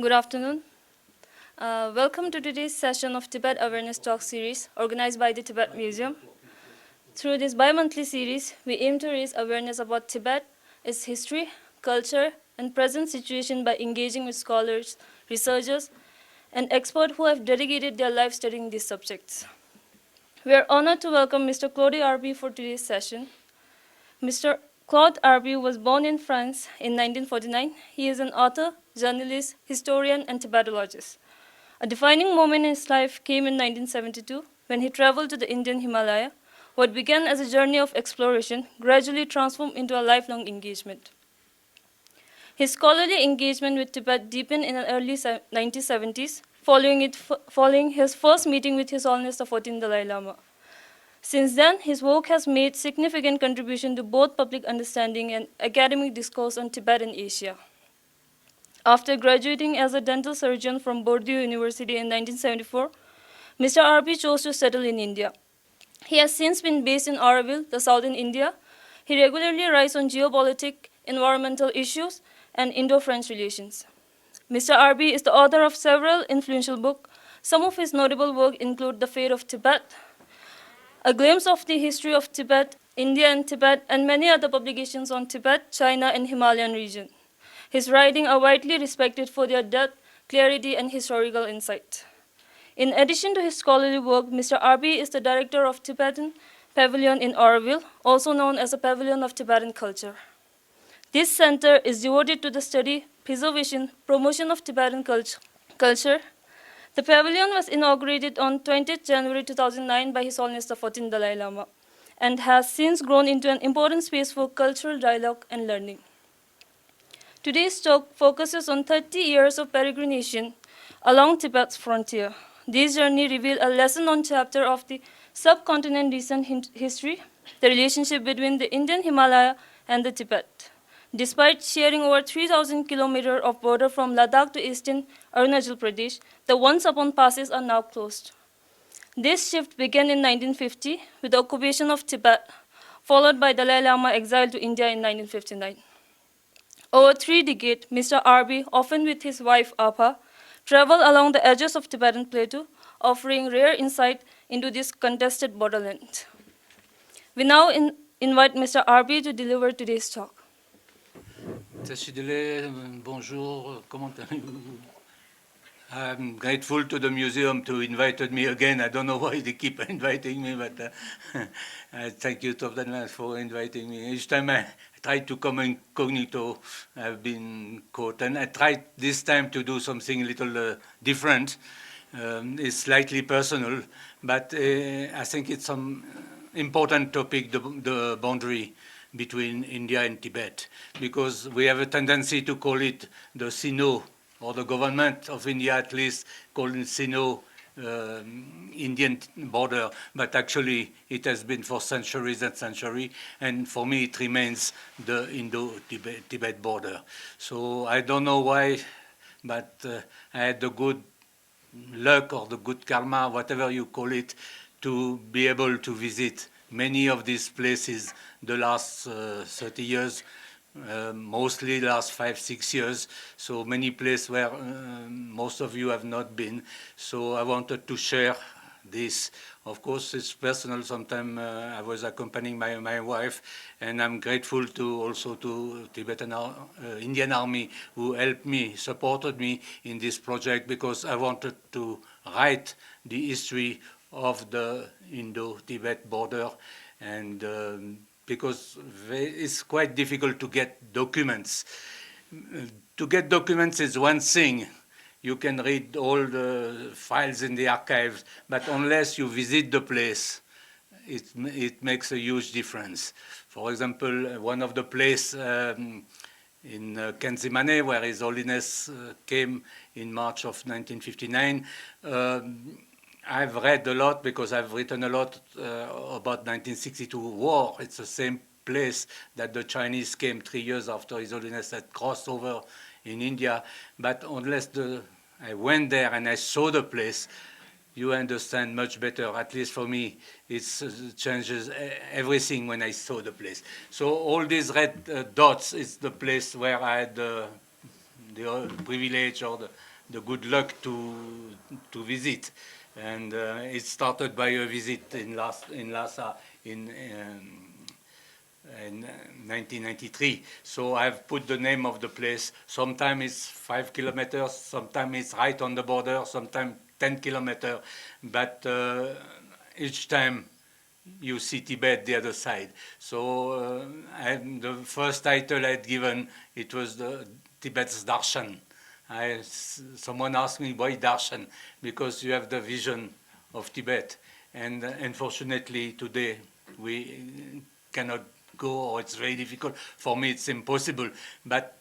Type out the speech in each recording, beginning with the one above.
Good afternoon. Welcome to today's session of Tibet Awareness Talk Series, organized by the Tibet Museum. Through this bi-monthly series, we aim to raise awareness about Tibet, its history, culture, and present situation by engaging with scholars, researchers, and experts who have dedicated their life studying these subjects. We are honored to welcome Mr. Claude Arpi for today's session. Mr. Claude Arpi was born in France in 1949. He is an author, journalist, historian, and Tibetologist. A defining moment in his life came in 1972 when he traveled to the Indian Himalaya. What began as a journey of exploration gradually transformed into a lifelong engagement. His scholarly engagement with Tibet deepened in the early 1970s, following his first meeting with His Holiness the 14th Dalai Lama. Since then, his work has made significant contribution to both public understanding and academic discourse on Tibet and Asia. After graduating as a dental surgeon from Bordeaux University in 1974, Mr. Arpi chose to settle in India. He has since been based in Auroville, the southern India. He regularly writes on geopolitics, environmental issues, and Indo-French relations. Mr. Arpi is the author of several influential books. Some of his notable work include The Fate of Tibet, A Glimpse of the History of Tibet, India and Tibet, and many other publications on Tibet, China, and Himalayan region. His writings are widely respected for their depth, clarity, and historical insight. In addition to his scholarly work, Mr. Arpi is the director of Tibetan Pavilion in Auroville, also known as the Pavilion of Tibetan Culture. This center is devoted to the study, preservation, promotion of Tibetan culture. The pavilion was inaugurated on 20th January 2009 by His Holiness the 14th Dalai Lama and has since grown into an important space for cultural dialogue and learning. Today's talk focuses on 30 years of peregrination along Tibet's frontier. This journey reveals a lesson on chapter of the subcontinent's recent history, the relationship between the Indian Himalaya and the Tibet. Despite sharing over 3,000 kilometers of border from Ladakh to eastern Arunachal Pradesh, the once-upon passes are now closed. This shift began in 1950 with the occupation of Tibet, followed by Dalai Lama exile to India in 1959. Over 3 decades, Mr. Arpi, often with his wife Apa, traveled along the edges of Tibetan Plateau, offering rare insight into this contested borderland. We now invite Mr. Arpi to deliver today's talk. Tashidele, bonjour, comment allez-vous? I'm grateful to the museum to invite me again. I don't know why they keep inviting me, but thank you to them for inviting me. Each time I try to come incognito, I've been caught. And I tried this time to do something a little different. It's slightly personal, but I think it's some important topic, the boundary between India and Tibet, because we have a tendency to call it the Sino, or the government of India at least call it Sino Indian border, but actually it has been for centuries and centuries, and for me it remains the Indo-Tibet border. So I don't know why, but I had the good luck or the good karma, whatever you call it, to be able to visit many of these places the last 30 years, mostly the last 5-6 years, so many places where most of you have not been. So I wanted to share this. Of course, it's personal. Sometimes I was accompanying my wife, and I'm grateful also to Tibetan Indian Army who helped me, supported me in this project, because I wanted to write the history of the Indo-Tibet border, and because it's quite difficult to get documents. To get documents is one thing. You can read all the files in the archives, but unless you visit the place, it makes a huge difference. For example, one of the places in Kenzimane, where His Holiness came in March of 1959, I've read a lot because I've written a lot about 1962 war. It's the same place that the Chinese came 3 years after His Holiness had crossed over in India. But unless I went there and I saw the place, you understand much better. At least for me, it changes everything when I saw the place. So all these red dots is the place where I had the privilege or the good luck to visit. And it started by a visit in Lhasa in 1993. So I've put the name of the place. Sometimes it's 5 kilometers, sometimes it's right on the border, sometimes 10 kilometers. But each time you see Tibet the other side. So the first title I'd given, it was the Tibet's Darshan. Someone asked me, why Darshan? Because you have the vision of Tibet. And unfortunately, today we cannot go, or it's very difficult. For me, it's impossible. But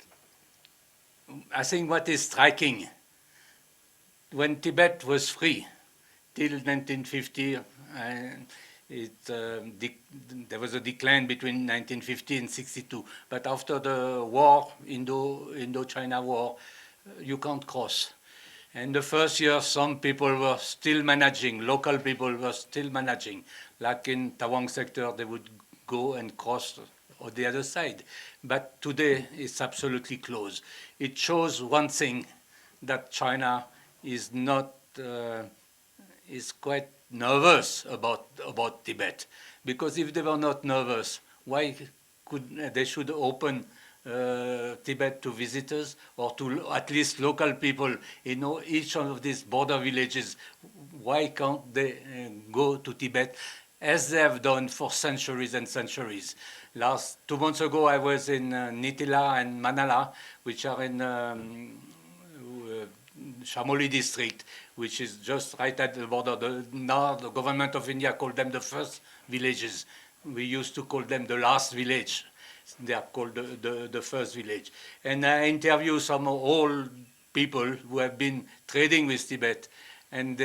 I think what is striking, when Tibet was free, till 1950, there was a decline between 1950 and 62. But after the war, Indo-China war, you can't cross. And the first year, some people were still managing, local people were still managing. Like in Tawang sector, they would go and cross on the other side. But today, it's absolutely closed. It shows one thing, that China is not, is quite nervous about Tibet. Because if they were not nervous, why they should open Tibet to visitors, or to at least local people in each of these border villages? Why can't they go to Tibet as they have done for centuries and centuries? 2 months ago, I was in Nitila and Manala, which are in Chamoli district, which is just right at the border. Now the government of India called them the first villages. We used to call them the last village. They are called the first village. And I interview some old people who have been trading with Tibet. And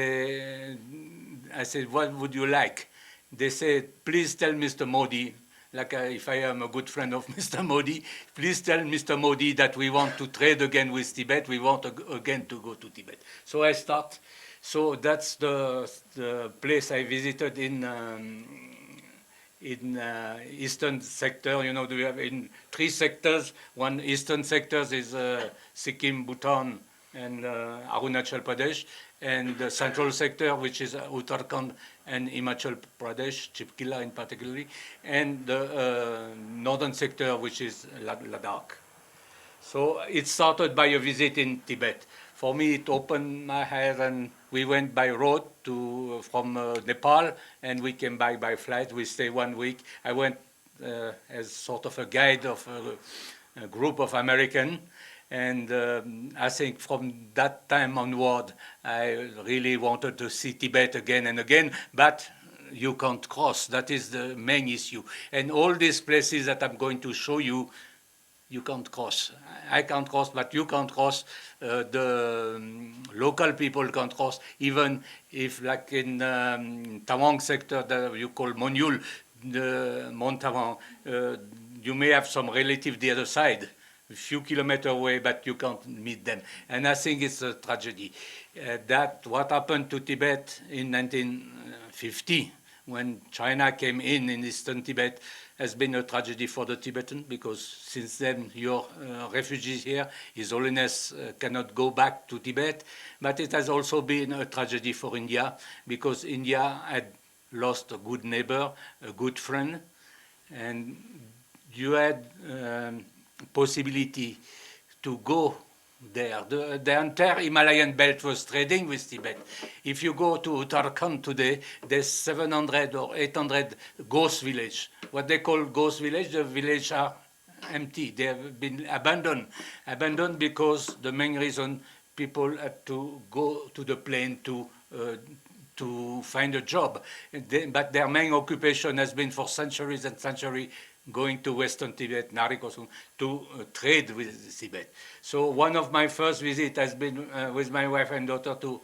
I said, what would you like? They said, please tell Mr. Modi, like if I am a good friend of Mr. Modi, please tell Mr. Modi that we want to trade again with Tibet, we want again to go to Tibet. So I start. So that's the place I visited in eastern sector. You know, we have in 3 sectors. One eastern sector is Sikkim, Bhutan, and Arunachal Pradesh, and the central sector, which is Uttarakhand and Himachal Pradesh, Chipkila in particular, and the northern sector, which is Ladakh. So it started by a visit in Tibet. For me, it opened my eyes, and we went by road from Nepal, and we came back by flight. We stayed 1 week. I went as sort of a guide of a group of Americans. And I think from that time onward, I really wanted to see Tibet again and again, but you can't cross. That is the main issue. And all these places that I'm going to show you, you can't cross. I can't cross, but you can't cross. The local people can't cross, even if, like in Tawang sector that you call Monyul, the Mont Tawang, you may have some relative the other side, a few kilometers away, but you can't meet them. And I think it's a tragedy. That what happened to Tibet in 1950, when China came in eastern Tibet, has been a tragedy for the Tibetans, because since then your refugees here, His Holiness cannot go back to Tibet. But it has also been a tragedy for India, because India had lost a good neighbor, a good friend, and you had possibility to go there. The entire Himalayan belt was trading with Tibet. If you go to Uttarakhand today, there's 700 or 800 ghost village. What they call ghost village, the villages are empty. They have been abandoned. Abandoned because the main reason people had to go to the plain to find a job. But their main occupation has been for centuries and centuries going to Western Tibet, Narikosum, to trade with Tibet. So one of my first visits has been with my wife and daughter to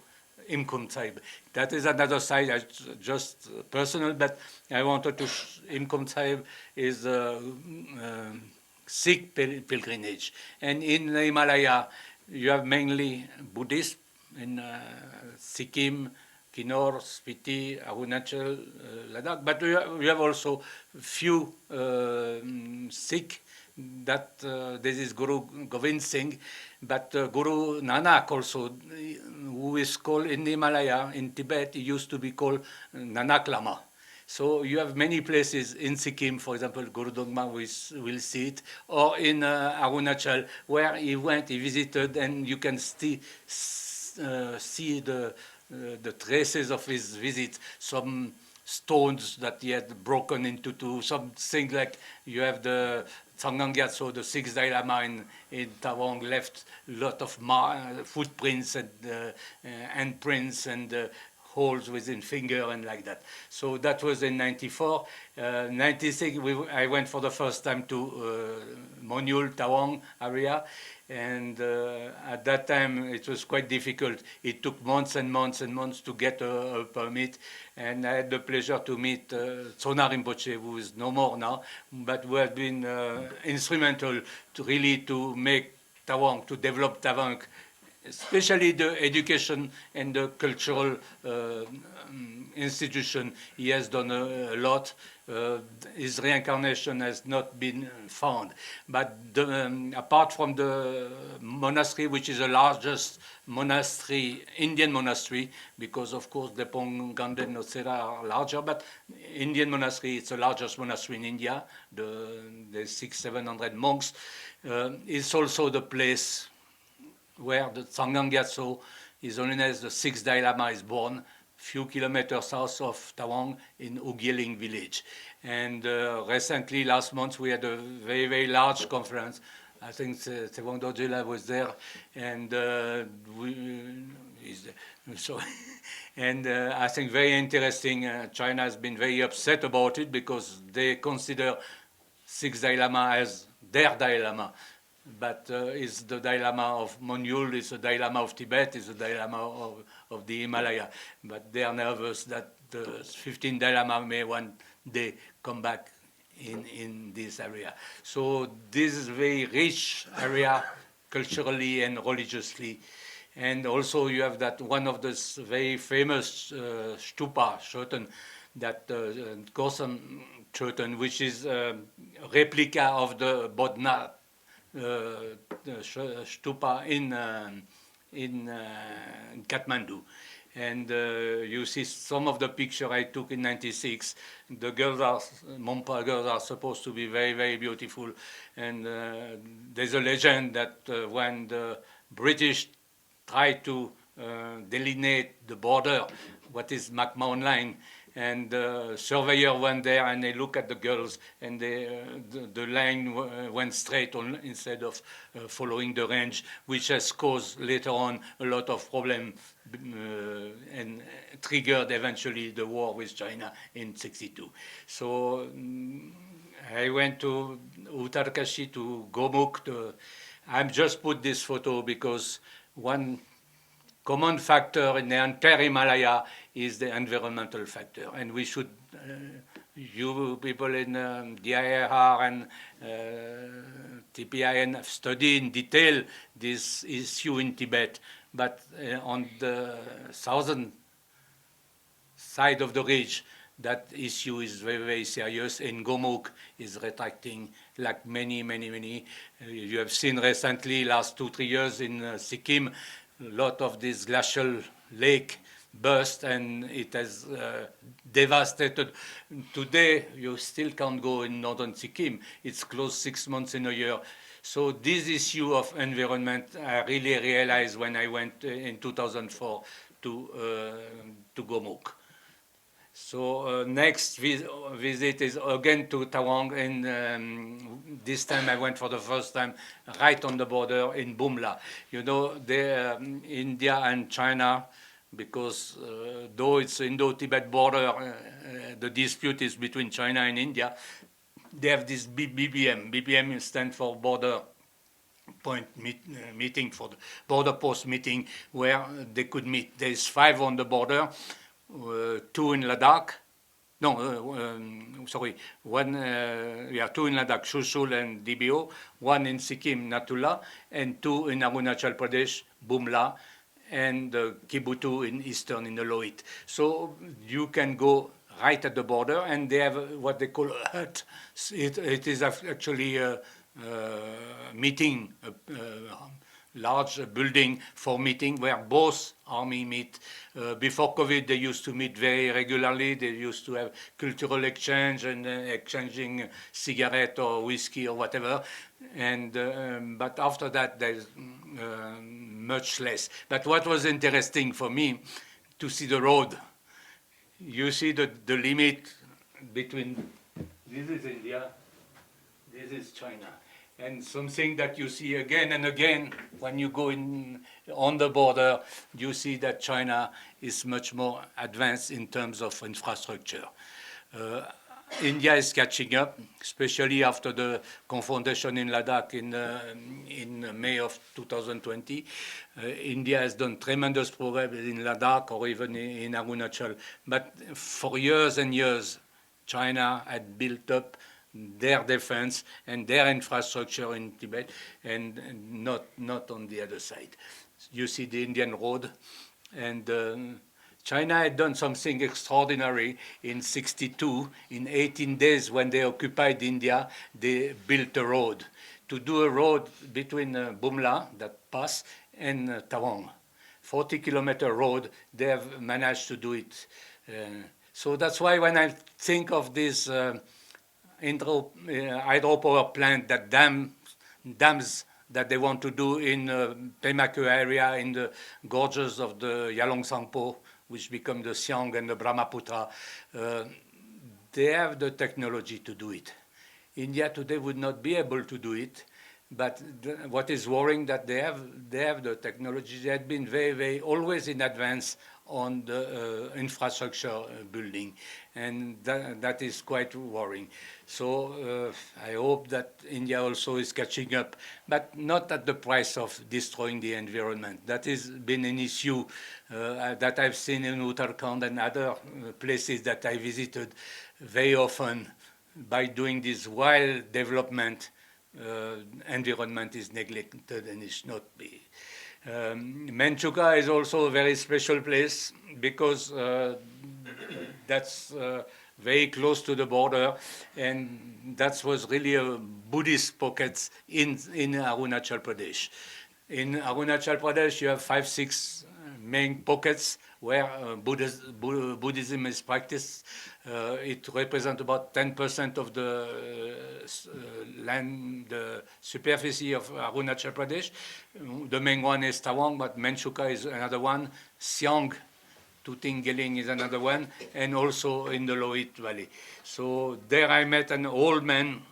Imkum Sahib. That is another side, just personal, but I wanted to, Imkum Sahib is a Sikh pilgrimage. And in the Himalaya, you have mainly Buddhists in Sikkim, Kinnaur, Spiti, Arunachal, Ladakh, but we have also few Sikh, that this is Guru Govind Singh, But Guru Nanak also, who is called in the Himalaya, in Tibet, he used to be called Nanak Lama. So you have many places in Sikkim, for example, Guru Dogma, we will see it, or in Arunachal, where he went, he visited, and you can see the traces of his visit, some stones that he had broken into two, something like you have the Tsangang Gyatso, the sixth Dalai Lama in Tawang, left a lot of footprints and handprints and holes within finger and like that. So that was in 94. 96, I went for the first time to Monyul, Tawang area. And at that time, it was quite difficult. It took months and months and months to get a permit. And I had the pleasure to meet Tsona Rinpoche, who is no more now, but who have been instrumental to make Tawang, to develop Tawang, especially the education and the cultural institution. He has done a lot. His reincarnation has not been found. But apart from the monastery, which is the largest monastery, Indian monastery, because of course Depong, Ganden, etc. are larger, but Indian monastery is the largest monastery in India. The 600-700 monks. It's also the place where the Tsangang Gyatso, His Holiness the sixth Dalai Lama, is born, few kilometers south of Tawang in Ugyeling village. And recently, last month, we had a very, very large conference. I think Tsewang Dorjila was there, and I think very interesting. China has been very upset about it because they consider sixth Dalai Lama as their Dalai Lama. But is the Dalai Lama of Monyul, is the Dalai Lama of Tibet, is the Dalai Lama of the Himalaya. But they are nervous that the 15th Dalai Lama may one day come back in this area. So this is a very rich area culturally and religiously. And also you have that one of the very famous stupa, Shoten, that Gorsam Shoten, which is a replica of the Bodhnath stupa in Kathmandu. And you see some of the picture I took in '96. The girls Monpa girls are supposed to be very, very beautiful. And there's a legend that when the British tried to delineate the border, what is McMahon line, and the surveyor went there and they looked at the girls, and the line went straight on instead of following the range, which has caused later on a lot of problems and triggered eventually the war with China in '62. So I went to Uttarkashi, to Gomukh. I've just put this photo because one common factor in the entire Himalaya is the environmental factor. And we should, you people in DIR and TPIN have studied in detail this issue in Tibet. But on the southern side of the ridge, that issue is very, very serious. And Gomukh is retracting like many. You have seen recently, last 2-3 years in Sikkim, a lot of this glacial lake burst and it has devastated. Today, you still can't go in northern Sikkim. It's closed 6 months in a year. So this issue of environment, I really realized when I went in 2004 to Gomukh. So next visit is again to Tawang, and this time I went for the first time right on the border in Bumla. You know, India and China, because though it's Indo-Tibet border, the dispute is between China and India. They have this BBM. BBM stands for Border Point Meeting, for the Border Post Meeting, where they could meet. There's 5 on the border. 2 in Ladakh, one, 2 in Ladakh, Shushul and DBO, 1 in Sikkim, Natula, and 2 in Arunachal Pradesh, Bumla, and Kibutu in eastern, in the Loit. So you can go right at the border, and they have what they call a hut. It is actually a meeting large building for meeting where both army meet. Before COVID, they used to meet very regularly. They used to have cultural exchange and exchanging cigarette or whiskey or whatever. And but after that, there's much less. But what was interesting for me to see the road. You see the limit between, this is India, this is China. And something that you see again and again when you go in on the border, you see that China is much more advanced in terms of infrastructure. India is catching up, especially after the confrontation in Ladakh in May of 2020. India has done tremendous progress in Ladakh or even in Arunachal. But for years and years, China had built up their defense and their infrastructure in Tibet, and not on the other side. You see the Indian road, and China had done something extraordinary in '62. In 18 days, when they occupied India, they built a road. To do a road between Bumla, that pass, and Tawang, 40-kilometer road, they have managed to do it. So that's why when I think of this hydropower plant, that dams that they want to do in Pemaku area, in the gorges of the Yalong Sangpo, which become the Siang and the Brahmaputra, they have the technology to do it. India today would not be able to do it, but what is worrying that they have the technology. They had been very always in advance on the infrastructure building, and that is quite worrying. So I hope that India also is catching up, but not at the price of destroying the environment. That has been an issue that I've seen in Uttarakhand and other places that I visited very often. By doing this wild development, environment is neglected and it should not be. Menchuka is also a very special place because that's very close to the border, and that was really a Buddhist pocket in Arunachal Pradesh. In Arunachal Pradesh, you have 5-6 main pockets where Buddhism is practiced. It represents about 10% of the land, the superficie of Arunachal Pradesh. The main one is Tawang, but Menchuka is another one. Siang, Tutingeling is another one, and also in the Loit Valley. So there I met an old man.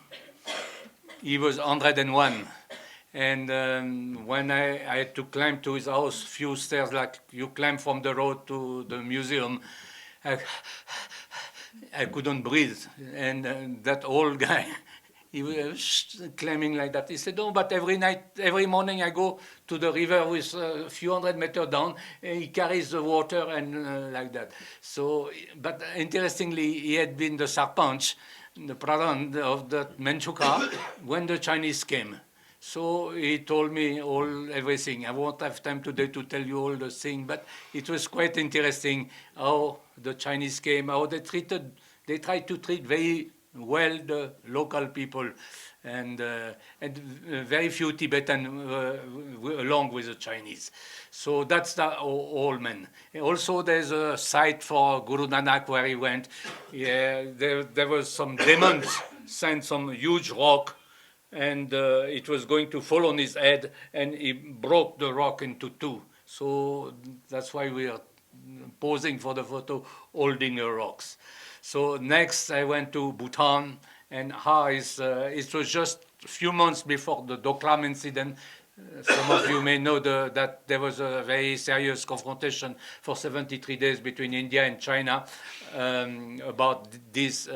He was 101. And when I had to climb to his house, few stairs like you climb from the road to the museum, I couldn't breathe. And that old guy, he was climbing like that. He said, "No, but every morning I go to the river with a few hundred meters down, and he carries the water and like that." So, but interestingly, he had been the sarpanch, the pradhan of that Menchuka, when the Chinese came. So he told me everything. I won't have time today to tell you all the things, but it was quite interesting how the Chinese came, how they tried to treat very well the local people, and very few Tibetan along with the Chinese. So that's the old man. Also, there's a site for Guru Nanak where he went. Yeah, there was some demons sent some huge rock, and it was going to fall on his head, and he broke the rock into two. So that's why we are posing for the photo, holding the rocks. So next I went to Bhutan, and it was just a few months before the Doklam incident. Some of you may know that there was a very serious confrontation for 73 days between India and China about this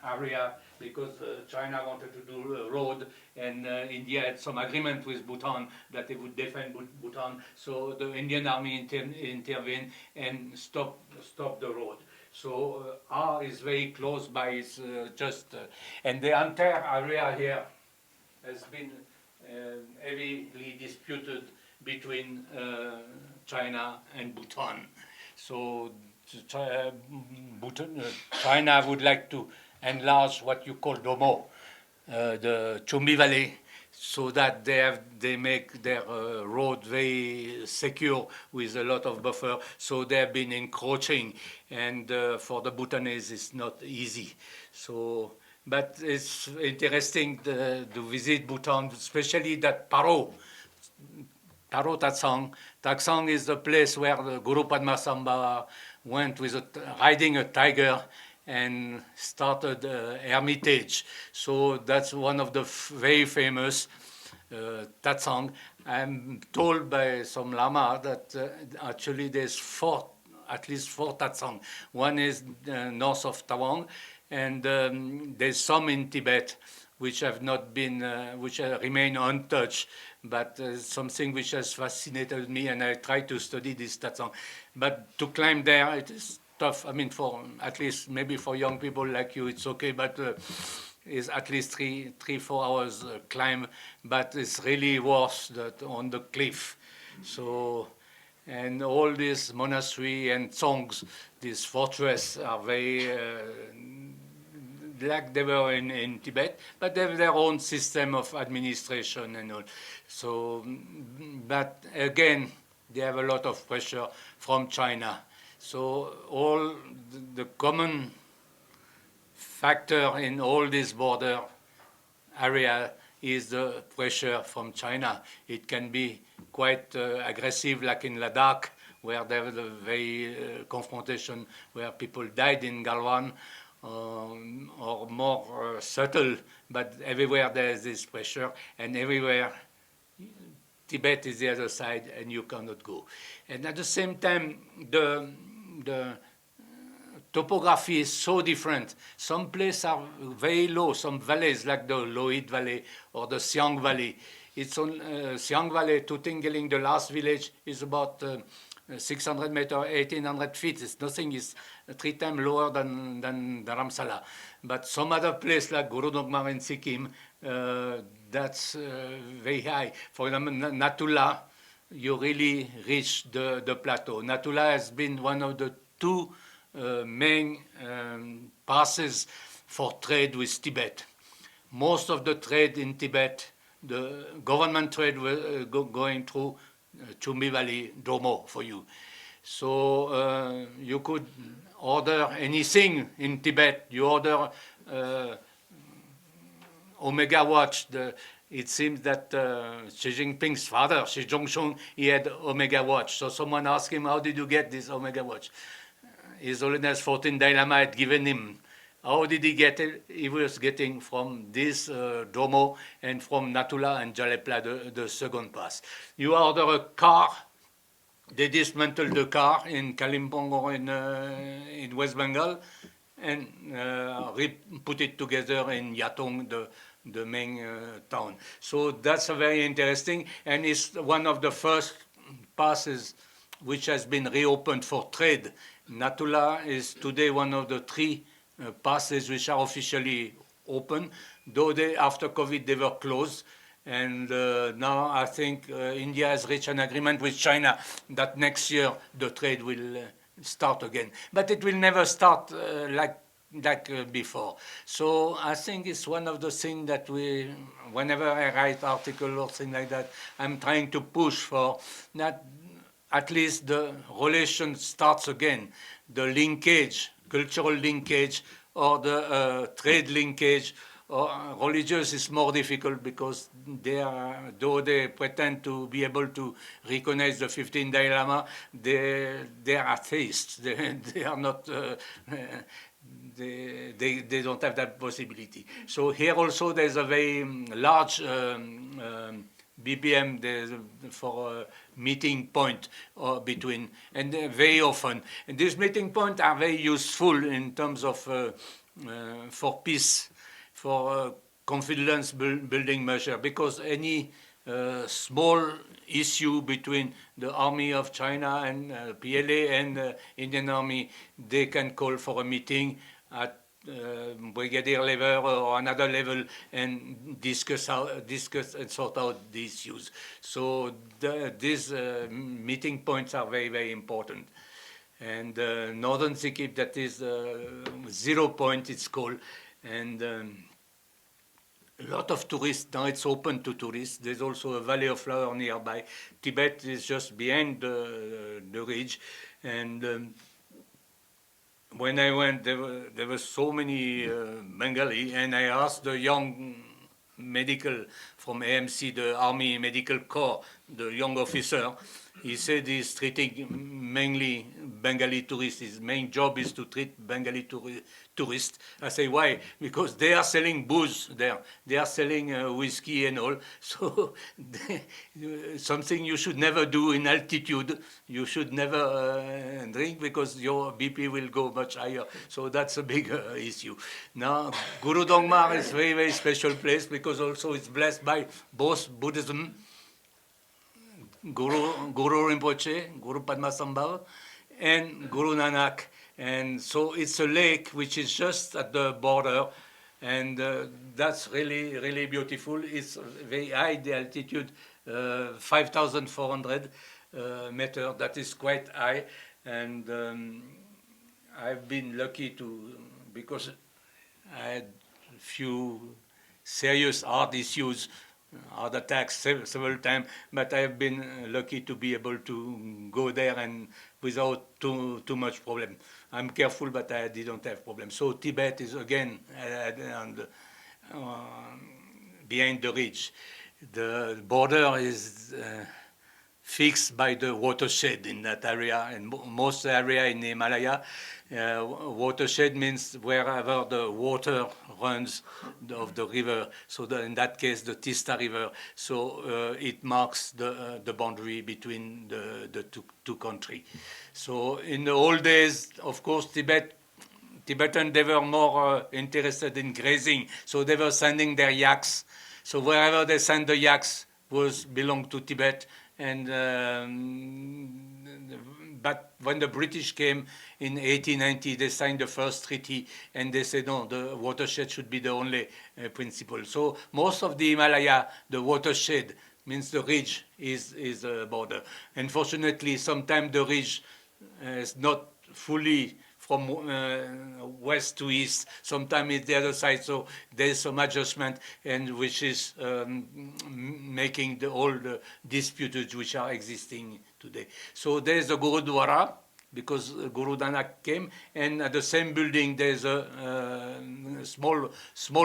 area, because China wanted to do a road, and India had some agreement with Bhutan that they would defend Bhutan. So the Indian army intervened and stopped the road. So R is very close by. It's and the entire area here has been heavily disputed between China and Bhutan. So China would like to enlarge what you call Domo, the Chumbi Valley. so that they make their road very secure with a lot of buffer. So they have been encroaching, and for the Bhutanese it's not easy. So, but it's interesting to visit Bhutan, especially that Paro Tatsang. Tatsang is the place where the Guru Padmasambhava went with riding a tiger and started hermitage. So that's one of the very famous Tatsang. I'm told by some Lama that actually there's at least four Tatsang. One is north of Tawang, and there's some in Tibet which have not been, which remain untouched, but something which has fascinated me, and I try to study this Tatsang. But to climb there, it is tough. I mean, for at least maybe for young people like you, it's okay, but it's at least 4 hours climb, but it's really worth that on the cliff. So, and all these monastery and songs, these fortress are very, like they were in Tibet, but they have their own system of administration and all. So, but again, they have a lot of pressure from China. So all the common factor in all this border area is the pressure from China. It can be quite aggressive, like in Ladakh, where there was a very confrontation where people died in Galwan, or more subtle, but everywhere there is this pressure, and everywhere Tibet is the other side, and you cannot go. And at the same time, the topography is so different. Some places are very low, some valleys like the Loit Valley or the Siang Valley. It's on Siang Valley to Tingeling, the last village, is about 600 meters, 1,800 feet. It's nothing, is 3 times lower than Dharamsala. But some other place like Guru Dogmar in Sikkim, that's very high. For example, Natula, you really reach the plateau. Natula has been one of the two main passes for trade with Tibet. Most of the trade in Tibet, the government trade was going through Chumbi Valley, Domo for you. So you could order anything in Tibet. You order Omega Watch. It seems that Xi Jinping's father, Xi Zhongxun, he had Omega Watch. So someone asked him, how did you get this Omega Watch? His Holiness 14 Dalai Lama had given him. How did he get it? He was getting from this Domo and from Natula and Jalepla, the second pass. You order a car, they dismantle the car in Kalimpong or in West Bengal, and put it together in Yatong, the main town. So that's a very interesting, and it's one of the first passes which has been reopened for trade. Natula is today one of the 3 passes which are officially open, though after COVID they were closed. And now I think India has reached an agreement with China that next year the trade will start again. But it will never start like before. So I think it's one of the things that whenever I write article or thing like that, I'm trying to push for that at least the relation starts again, the linkage, cultural linkage, or the trade linkage, or religious is more difficult because though they pretend to be able to recognize the 15 Dalai Lama, they are atheists. They are not. They don't have that possibility. So here also there's a very large BPM for a meeting point between, and very often. And these meeting points are very useful in terms of for peace, for confidence building measure, because any small issue between the army of China and PLA and Indian army, they can call for a meeting at brigadier level or another level and discuss and sort out the issues. So these meeting points are very, very important. And Northern Sikkim, that is 0 point, it's called. And a lot of tourists. Now it's open to tourists. There's also a valley of flower nearby. Tibet is just behind the ridge. And when I went, there were so many Bengali, and I asked the young medical from AMC, the Army Medical Corps, the young officer. He said he's treating mainly Bengali tourists. His main job is to treat Bengali tourists. I say, why? Because they are selling booze there. They are selling whiskey and all. So something you should never do in altitude. You should never drink because your BP will go much higher. So that's a big issue. Now, Guru Dongmar is a very, very special place because also it's blessed by both Buddhism, Guru Rinpoche, Guru Padmasambhava, and Guru Nanak. And so it's a lake which is just at the border, and that's really, really beautiful. It's very high, the altitude, 5,400 meters. That is quite high, and I've been lucky because I had a few serious heart issues, heart attacks several times, but I've been lucky to be able to go there and without too much problem. I'm careful, but I didn't have problem. So Tibet is again behind the ridge. The border is fixed by the watershed in that area, and most area in the Himalaya. Watershed means wherever the water runs of the river, so in that case the Tista River, so it marks the boundary between the two countries. So in the old days, of course, Tibetan, they were more interested in grazing, so they were sending their yaks. So wherever they sent the yaks belonged to Tibet. And but when the British came in 1890, they signed the first treaty, and they said, no, the watershed should be the only principle. So most of the Himalaya, the watershed, means the ridge is a border. Unfortunately, sometimes the ridge is not fully from west to east. Sometimes it's the other side, so there's some adjustment, and which is making all the disputes which are existing today. So there's the Gurudwara, because Guru Nanak came, and at the same building there's a small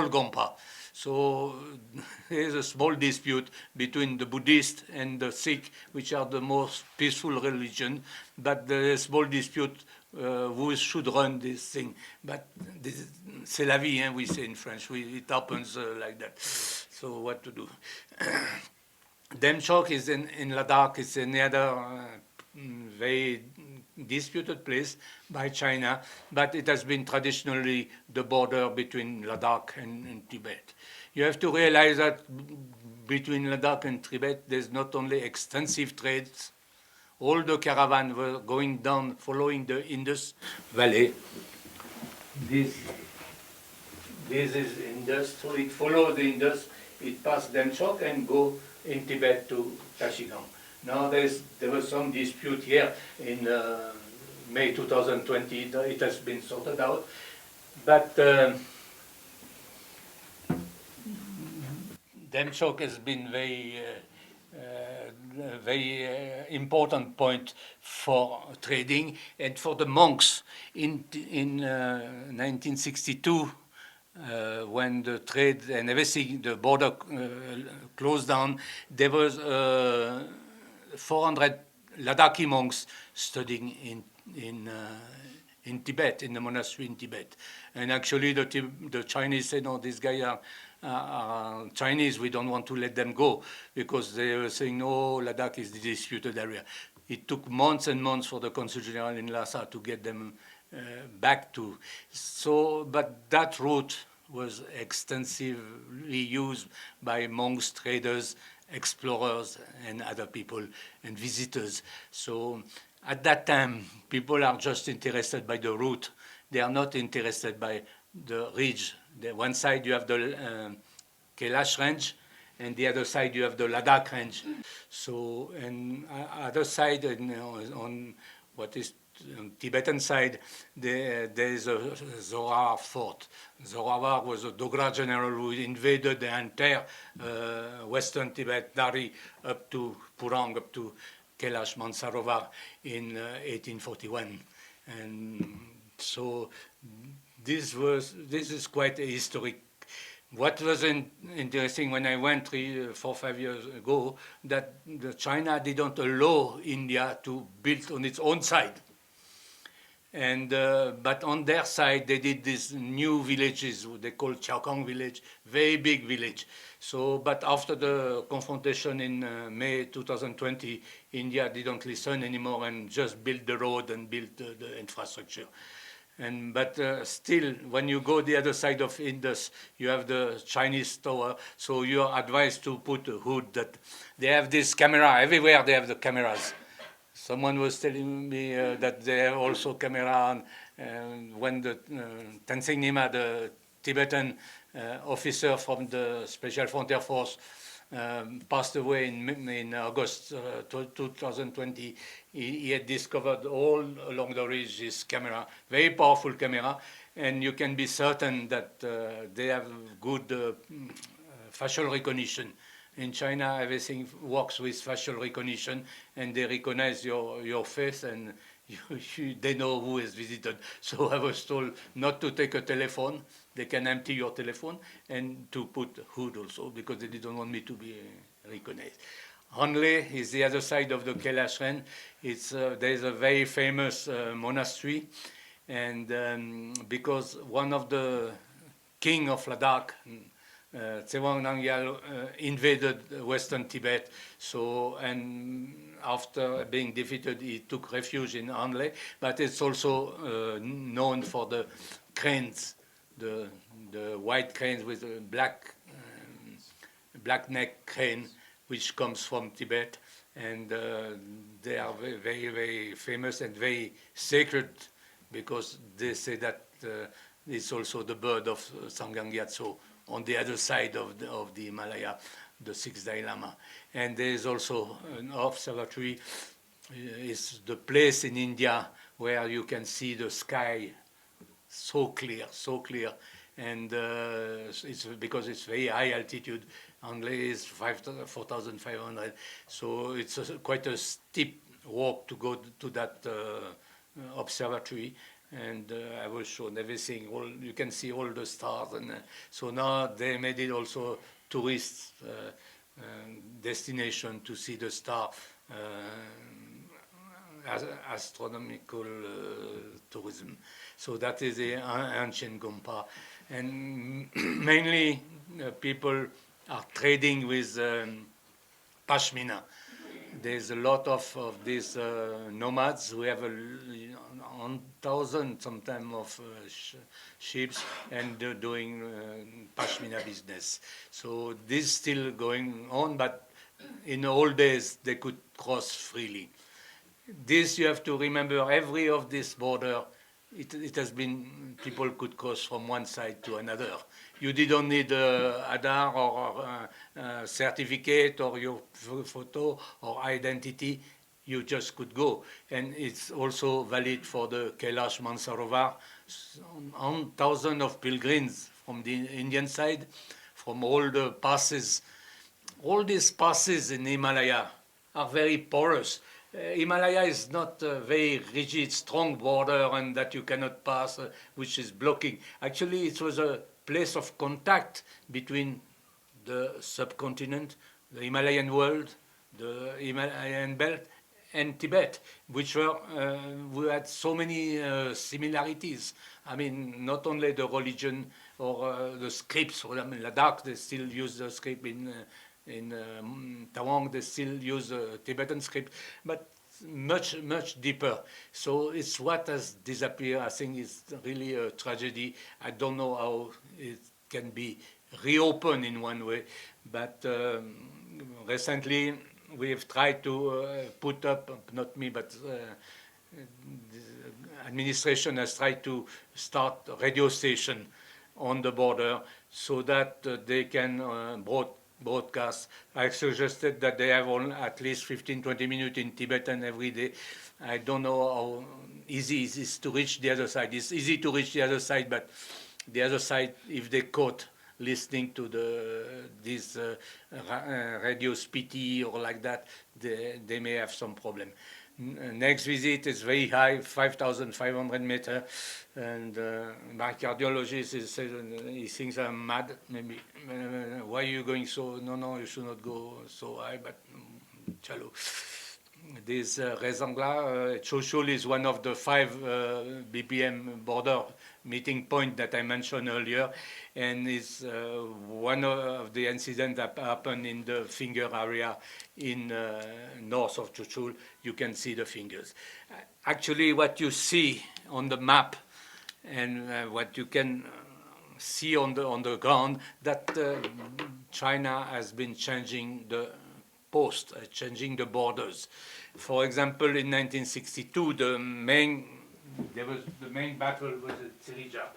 Gompa. So there's a small dispute between the Buddhist and the Sikh, which are the most peaceful religion, but there's a small dispute who should run this thing. But c'est la vie, we say in French. It happens like that. So what to do? Demchok is in Ladakh. It's another very disputed place by China, but it has been traditionally the border between Ladakh and Tibet. You have to realize that between Ladakh and Tibet, there's not only extensive trades. All the caravans were going down, following the Indus Valley. This is Indus, so it follows the Indus. It passed Demchok and go in Tibet to Tashigang. Now there was some dispute here in May 2020. It has been sorted out, but Demchok has been very important point for trading and for the monks. In 1962, when the trade and everything, the border closed down, there was 400 Ladakhi monks studying in Tibet, in the monastery in Tibet. And actually the Chinese said, no, these guys are Chinese, we don't want to let them go, because they were saying, no, Ladakh is the disputed area. It took months and months for the Consul General in Lhasa to get them back to. So, but that route was extensively used by monks, traders, explorers, and other people, and visitors. So at that time, people are just interested by the route. They are not interested by the ridge. One side you have the Kailash range, and the other side you have the Ladakh range. So, and other side on what is Tibetan side, there is a Zohar fort. Zohar was a Dogra general who invaded the entire western Tibet, Dari, up to Purang, up to Kailash Mansarovar in 1841. And so this is quite a historic. What was interesting when I went 3, 4, 5 years ago, that China didn't allow India to build on its own side. And but on their side, they did these new villages, they call Chaokong village, very big village. So, but after the confrontation in May 2020, India didn't listen anymore and just built the road and built the infrastructure. And but still, when you go the other side of Indus, you have the Chinese tower. So you are advised to put a hood. That they have this camera everywhere. They have the cameras. Someone was telling me that they have also camera when the Tenzing Nyima, the Tibetan officer from the Special Frontier Force, passed away in August 2020. He had discovered all along the ridge this camera, very powerful camera, and you can be certain that they have good facial recognition. In China, everything works with facial recognition, and they recognize your face, and they know who is visited. So I was told not to take a telephone. They can empty your telephone, and to put hood also, because they didn't want me to be recognized. Hanle is the other side of the Kailash Ren. There is a very famous monastery, and because one of the king of Ladakh, Tsewang Nangyal, invaded Western Tibet. So, and after being defeated, he took refuge in Hanle. But it's also known for the cranes, the white cranes with a black neck crane, which comes from Tibet, and they are very, very, very famous and very sacred, because they say that it's also the bird of Sangam Gyatso, on the other side of the Himalaya, the sixth Dalai Lama. And there is also an observatory. It's the place in India where you can see the sky so clear, and it's because it's very high altitude. Hanle is 4,500, so it's quite a steep walk to go to that observatory. And I was shown everything. You can see all the stars, and so now they made it also tourist destination to see the star, astronomical tourism. So that is the ancient Gompa, and mainly people are trading with pashmina. There's a lot of these nomads who have 1,000 sometimes of sheep and doing pashmina business. So this is still going on, but in the old days they could cross freely. This you have to remember, every of this border, it has been, people could cross from one side to another. You didn't need Aadhaar or certificate or your photo or identity. You just could go. And it's also valid for the Kailash Mansarovar. Thousands of pilgrims from the Indian side, from all the passes. All these passes in Himalaya are very porous. Himalaya is not a very rigid, strong border and that you cannot pass, which is blocking. Actually, it was a place of contact between the subcontinent, the Himalayan world, the Himalayan belt, and Tibet, which were, we had so many similarities. I mean, not only the religion or the scripts. I mean, Ladakh, they still use the script in Tawang, they still use Tibetan script, but much, much deeper. So it's what has disappeared. I think it's really a tragedy. I don't know how it can be reopened in one way, but recently we've tried to put up, not me, but the administration has tried to start a radio station on the border so that they can broadcast. I suggested that they have at least 15-20 minutes in Tibetan every day. I don't know how easy is to reach the other side. It's easy to reach the other side, but the other side, if they caught listening to this radio SPT or like that, they may have some problem. Next visit is very high, 5,500 meters, and my cardiologist he thinks I'm mad. Maybe why are you going so? No, you should not go so high. But chalo. This Rezangla, Choshul is one of the 5 BPM border meeting point that I mentioned earlier, and is one of the incidents that happened in the finger area in north of Choshul. You can see the fingers. Actually, what you see on the map and what you can see on the ground, that China has been changing the post, changing the borders. For example, in 1962, the main battle was at Sirijap.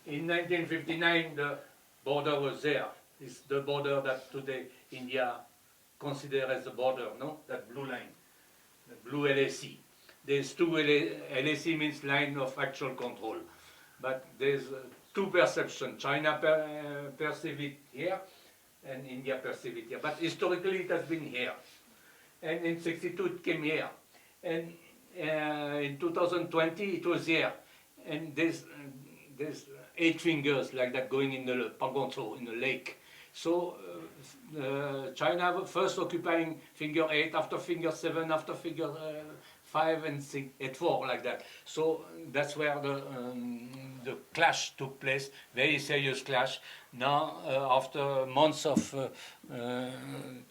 In 1959, the border was there. It's the border that today India considers as the border, no? That blue line, the blue LAC. There's 2 LAC means line of actual control. But there's 2 perceptions. China perceives it here, and India perceives it here. But historically, it has been here. And in 62, it came here. And in 2020, it was here. And there's 8 fingers like that going in the Pangonso, in the lake. So China first occupying finger 8, after finger 7, after finger 5 and 6, 8, 4, like that. So that's where the clash took place, very serious clash. Now, after months of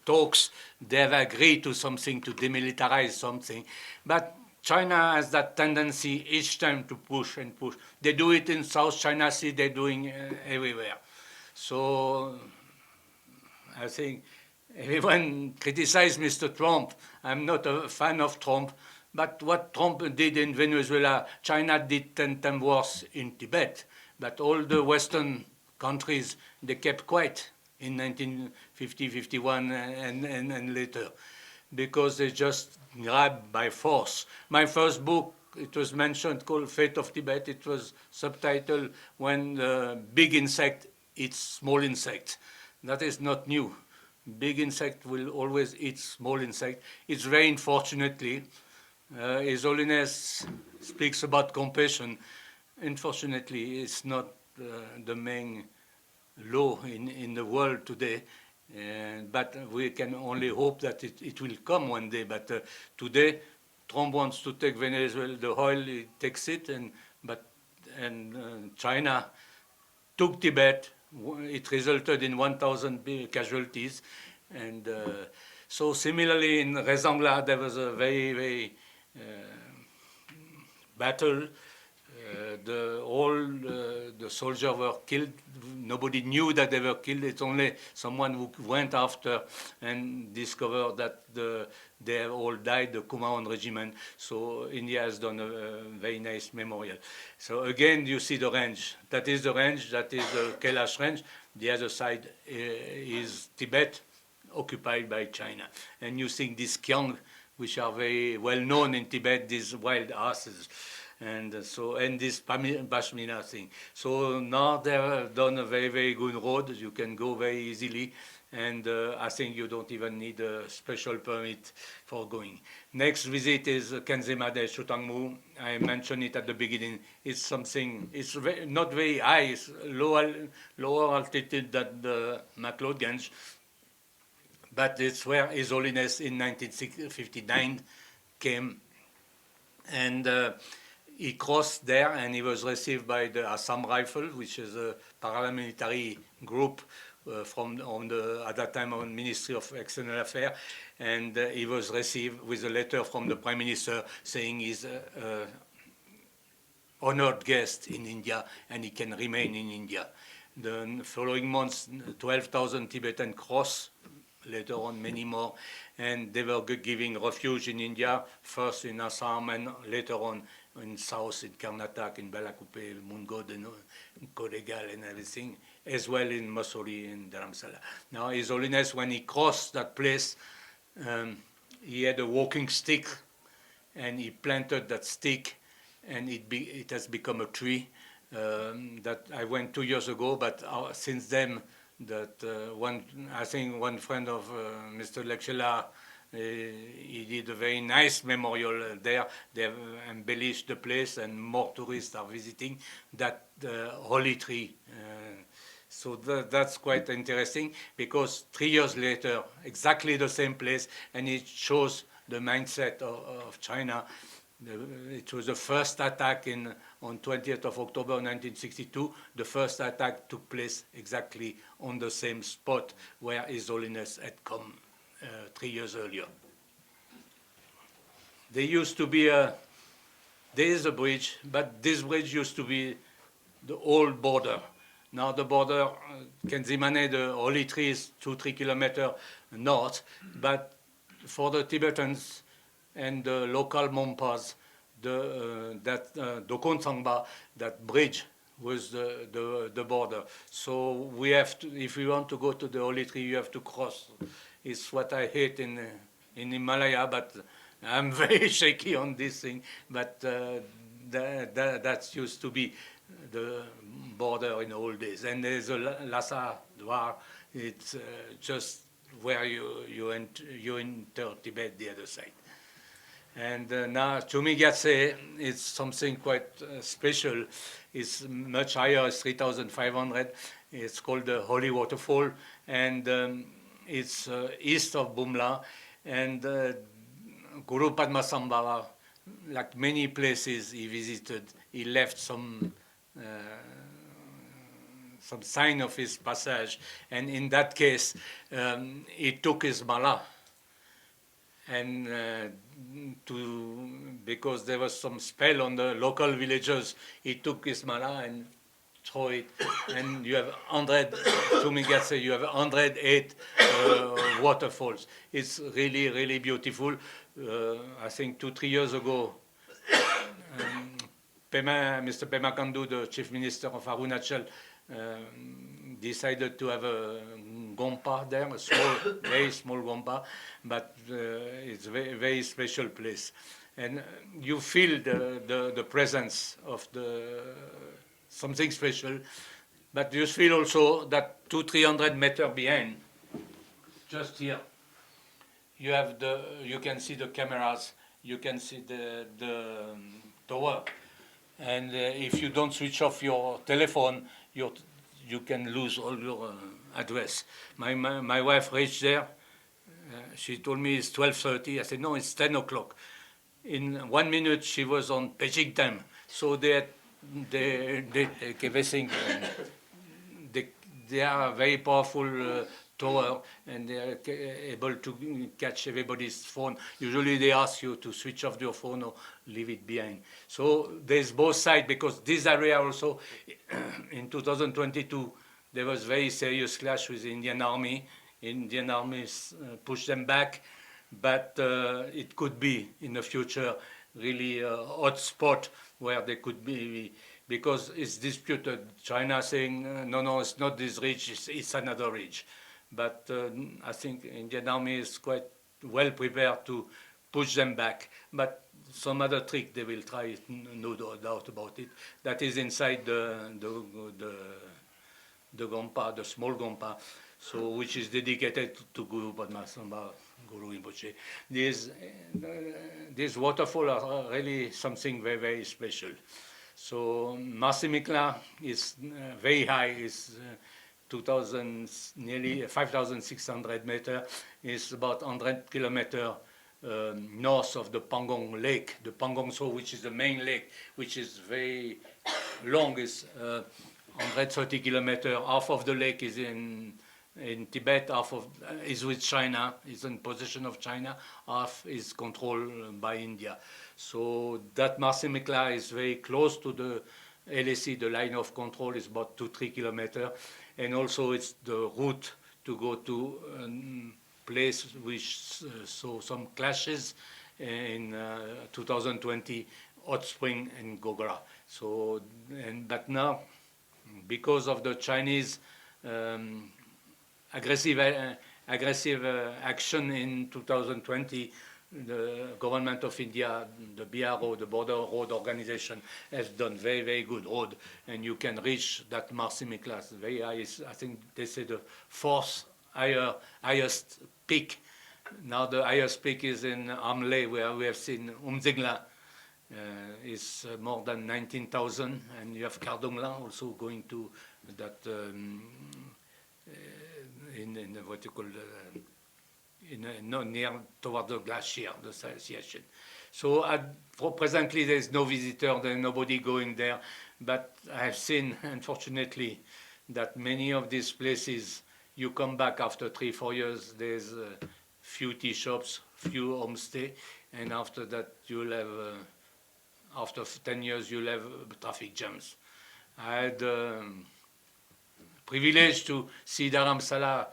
talks, they have agreed to something, to demilitarize something. But China has that tendency each time to push and push. They do it in South China Sea, they're doing everywhere. So I think everyone criticized Mr. Trump. I'm not a fan of Trump. But what Trump did in Venezuela, China did 10 times worse in Tibet. But all the Western countries, they kept quiet in 1950, 51, and later, because they just grabbed by force. My first book, it was mentioned, called Fate of Tibet. It was subtitled When the Big Insect Eats Small Insect. That is not new. Big insect will always eat small insect. It's very unfortunately, His Holiness speaks about compassion. Unfortunately, it's not the main law in the world today, but we can only hope that it will come one day. But today, Trump wants to take Venezuela, the oil, he takes it, and China took Tibet. It resulted in 1,000 casualties. And so similarly in Rezangla, there was a very, very battle. The soldiers were killed. Nobody knew that they were killed. It's only someone who went after and discovered that they have all died, the Kumaon regiment. So India has done a very nice memorial. So again, you see the range. That is the range. That is the Kailash range. The other side is Tibet, occupied by China. And you see these kyang, which are very well known in Tibet, these wild asses. And this Pashmina thing. So now they have done a very, very good road. You can go very easily. And I think you don't even need a special permit for going. Next visit is Kenzemade Shutangmu. I mentioned it at the beginning. It's something, it's not very high, it's lower altitude than the MacLeod Ganj. But it's where His Holiness in 1959 came. And he crossed there, and he was received by the Assam Rifle, which is a paramilitary group at that time on Ministry of External Affairs, and he was received with a letter from the Prime Minister saying he's an honored guest in India and he can remain in India. The following months, 12,000 Tibetans crossed, later on many more, and they were giving refuge in India, first in Assam and later on in south, in Karnataka, in Balakupe, Mungod, and Kodegal and everything, as well in Mussoorie and Dharamsala. Now, His Holiness, when he crossed that place, he had a walking stick, and he planted that stick, and it has become a tree. That I went 2 years ago, but since then, I think one friend of Mr. Lekshela, he did a very nice memorial there. They have embellished the place, and more tourists are visiting that holy tree. So that's quite interesting, because 3 years later, exactly the same place, and it shows the mindset of China. It was the first attack on 20th of October 1962. The first attack took place exactly on the same spot where His Holiness had come 3 years earlier. There used to be there is a bridge, but this bridge used to be the old border. Now the border, Kenzimane, the holy tree, is 2-3 kilometers north, but for the Tibetans and the local Monpas, Dokon Sangba, that bridge was the border. So we have to, if we want to go to the holy tree, you have to cross. It's what I hate in Himalaya, but I'm very shaky on this thing. But that used to be the border in the old days. And there's a Lhasa Dwar. It's just where you enter Tibet, the other side. And now Chumi Gyatse is something quite special. It's much higher, it's 3,500. It's called the Holy Waterfall, and it's east of Bumla. And Guru Padmasambhava, like many places he visited, he left some sign of his passage. And in that case, he took his mala. And because there was some spell on the local villagers, he took his mala and threw it. And you have 100, Tumigatse, you have 108 waterfalls. It's really, really beautiful. I think 2-3 years ago, Mr. Pema Khandu, the chief minister of Arunachal, decided to have a gompa there, a small, very small gompa, but it's a very, very special place. And you feel the presence of something special, but you feel also that 200-300 meters behind, just here, you can see the cameras, you can see the tower, and if you don't switch off your telephone, you can lose all your address. My wife reached there. She told me it's 12:30. I said, no, it's 10 o'clock. In 1 minute, she was on Beijing time. So they are a very powerful tower, and they are able to catch everybody's phone. Usually they ask you to switch off your phone or leave it behind. So there's both sides, because this area also, in 2022, there was very serious clash with the Indian Army. Indian Army pushed them back, but it could be in the future really a hot spot where they could be, because it's disputed. China saying, no, it's not this ridge, it's another ridge. But I think Indian Army is quite well prepared to push them back. But some other trick they will try, no doubt about it. That is inside the Gompa, the small Gompa, so which is dedicated to Guru Padmasambhava, Guru Rinpoche. These waterfalls are really something very, very special. So Marsimikla is very high, is 2,000, nearly 5,600 meters, is about 100 kilometers north of the Pangong Lake, the Pangong So, which is the main lake, which is very long, is 130 kilometers. Half of the lake is in Tibet, half is with China, is in possession of China, half is controlled by India. So that Marsimikla is very close to the LAC, the line of control is about 2-3 kilometers, and also it's the route to go to a place which saw some clashes in 2020, Hot Spring and Gogra. So, but now, because of the Chinese aggressive action in 2020, the government of India, the BRO, the Border Road Organization, has done very, very good road, and you can reach that Marsimi class. Very high, I think they say the fourth highest peak. Now the highest peak is in Amle, where we have seen Umzingla, is more than 19,000, and you have Kardongla also going to that in what you call near toward the glacier, the association. So presently there is no visitor, there is nobody going there, but I have seen, unfortunately, that many of these places, you come back after 3-4 years, there's few tea shops, few homestay, and after that you'll have, after 10 years, you'll have traffic jams. I had privilege to see Dharamsala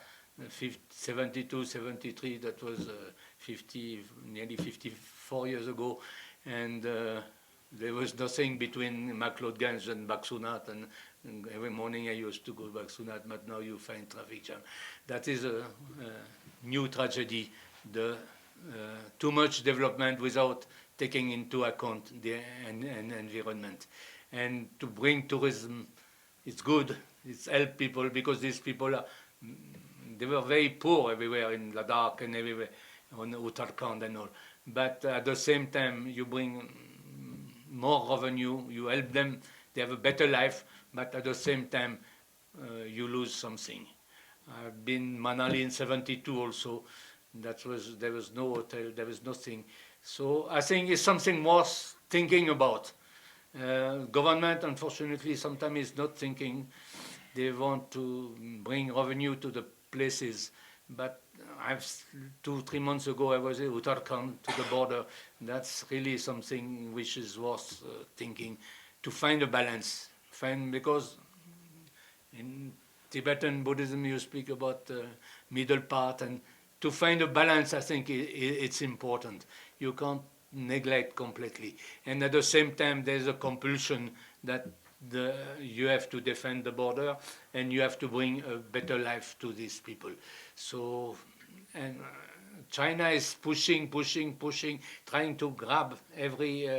72, 73, that was nearly 54 years ago, and there was nothing between McLeod-Ganj and Baksunat, and every morning I used to go to Baksunat, but now you find traffic jam. That is a new tragedy, the too much development without taking into account the environment. And to bring tourism, it's good, it's help people, because these people are, they were very poor everywhere in Ladakh and everywhere on Uttarakhand and all. But at the same time, you bring more revenue, you help them, they have a better life, but at the same time, you lose something. I've been Manali in 72 also. There was no hotel, there was nothing. So I think it's something worth thinking about. Government, unfortunately, sometimes is not thinking. They want to bring revenue to the places, but 2-3 months ago I was in Uttarakhand to the border. That's really something which is worth thinking, to find a balance. Because in Tibetan Buddhism you speak about the middle part, and to find a balance, I think it's important. You can't neglect completely. And at the same time, there's a compulsion that you have to defend the border, and you have to bring a better life to these people. So, and China is pushing, trying to grab every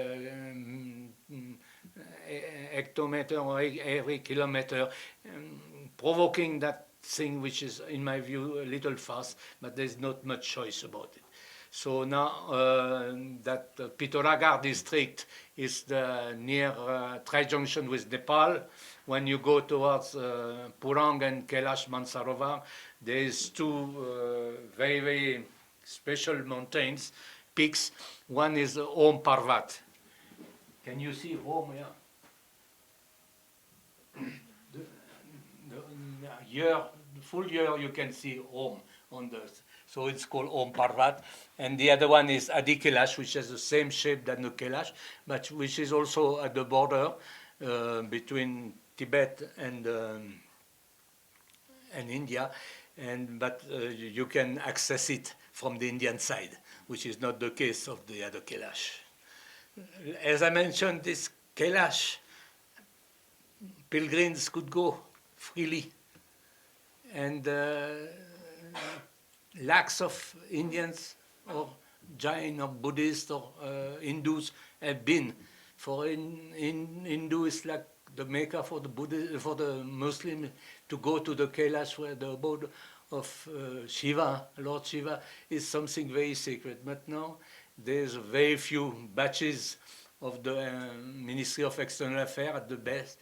hectometer or every kilometer, provoking that thing which is, in my view, a little fast, but there's not much choice about it. So now that Pithoragarh district is near tri-junction with Nepal. When you go towards Purang and Kailash Mansarovar, there is two very, very special mountains, peaks. One is Om Parvat. Can you see Om here? The full year you can see Om on the, so it's called Om Parvat. And the other one is Adi Kailash, which has the same shape than the Kailash, but which is also at the border between Tibet and India. But you can access it from the Indian side, which is not the case of the other Kailash. As I mentioned, this Kailash, pilgrims could go freely, and lakhs of Indians or Jain or Buddhists or Hindus have been. For in Hindu, it's like the Mecca for the Buddhist, for the Muslim, to go to the Kailash, where the abode of Shiva, Lord Shiva, is something very sacred. But now there's very few batches of the Ministry of External Affairs at the best.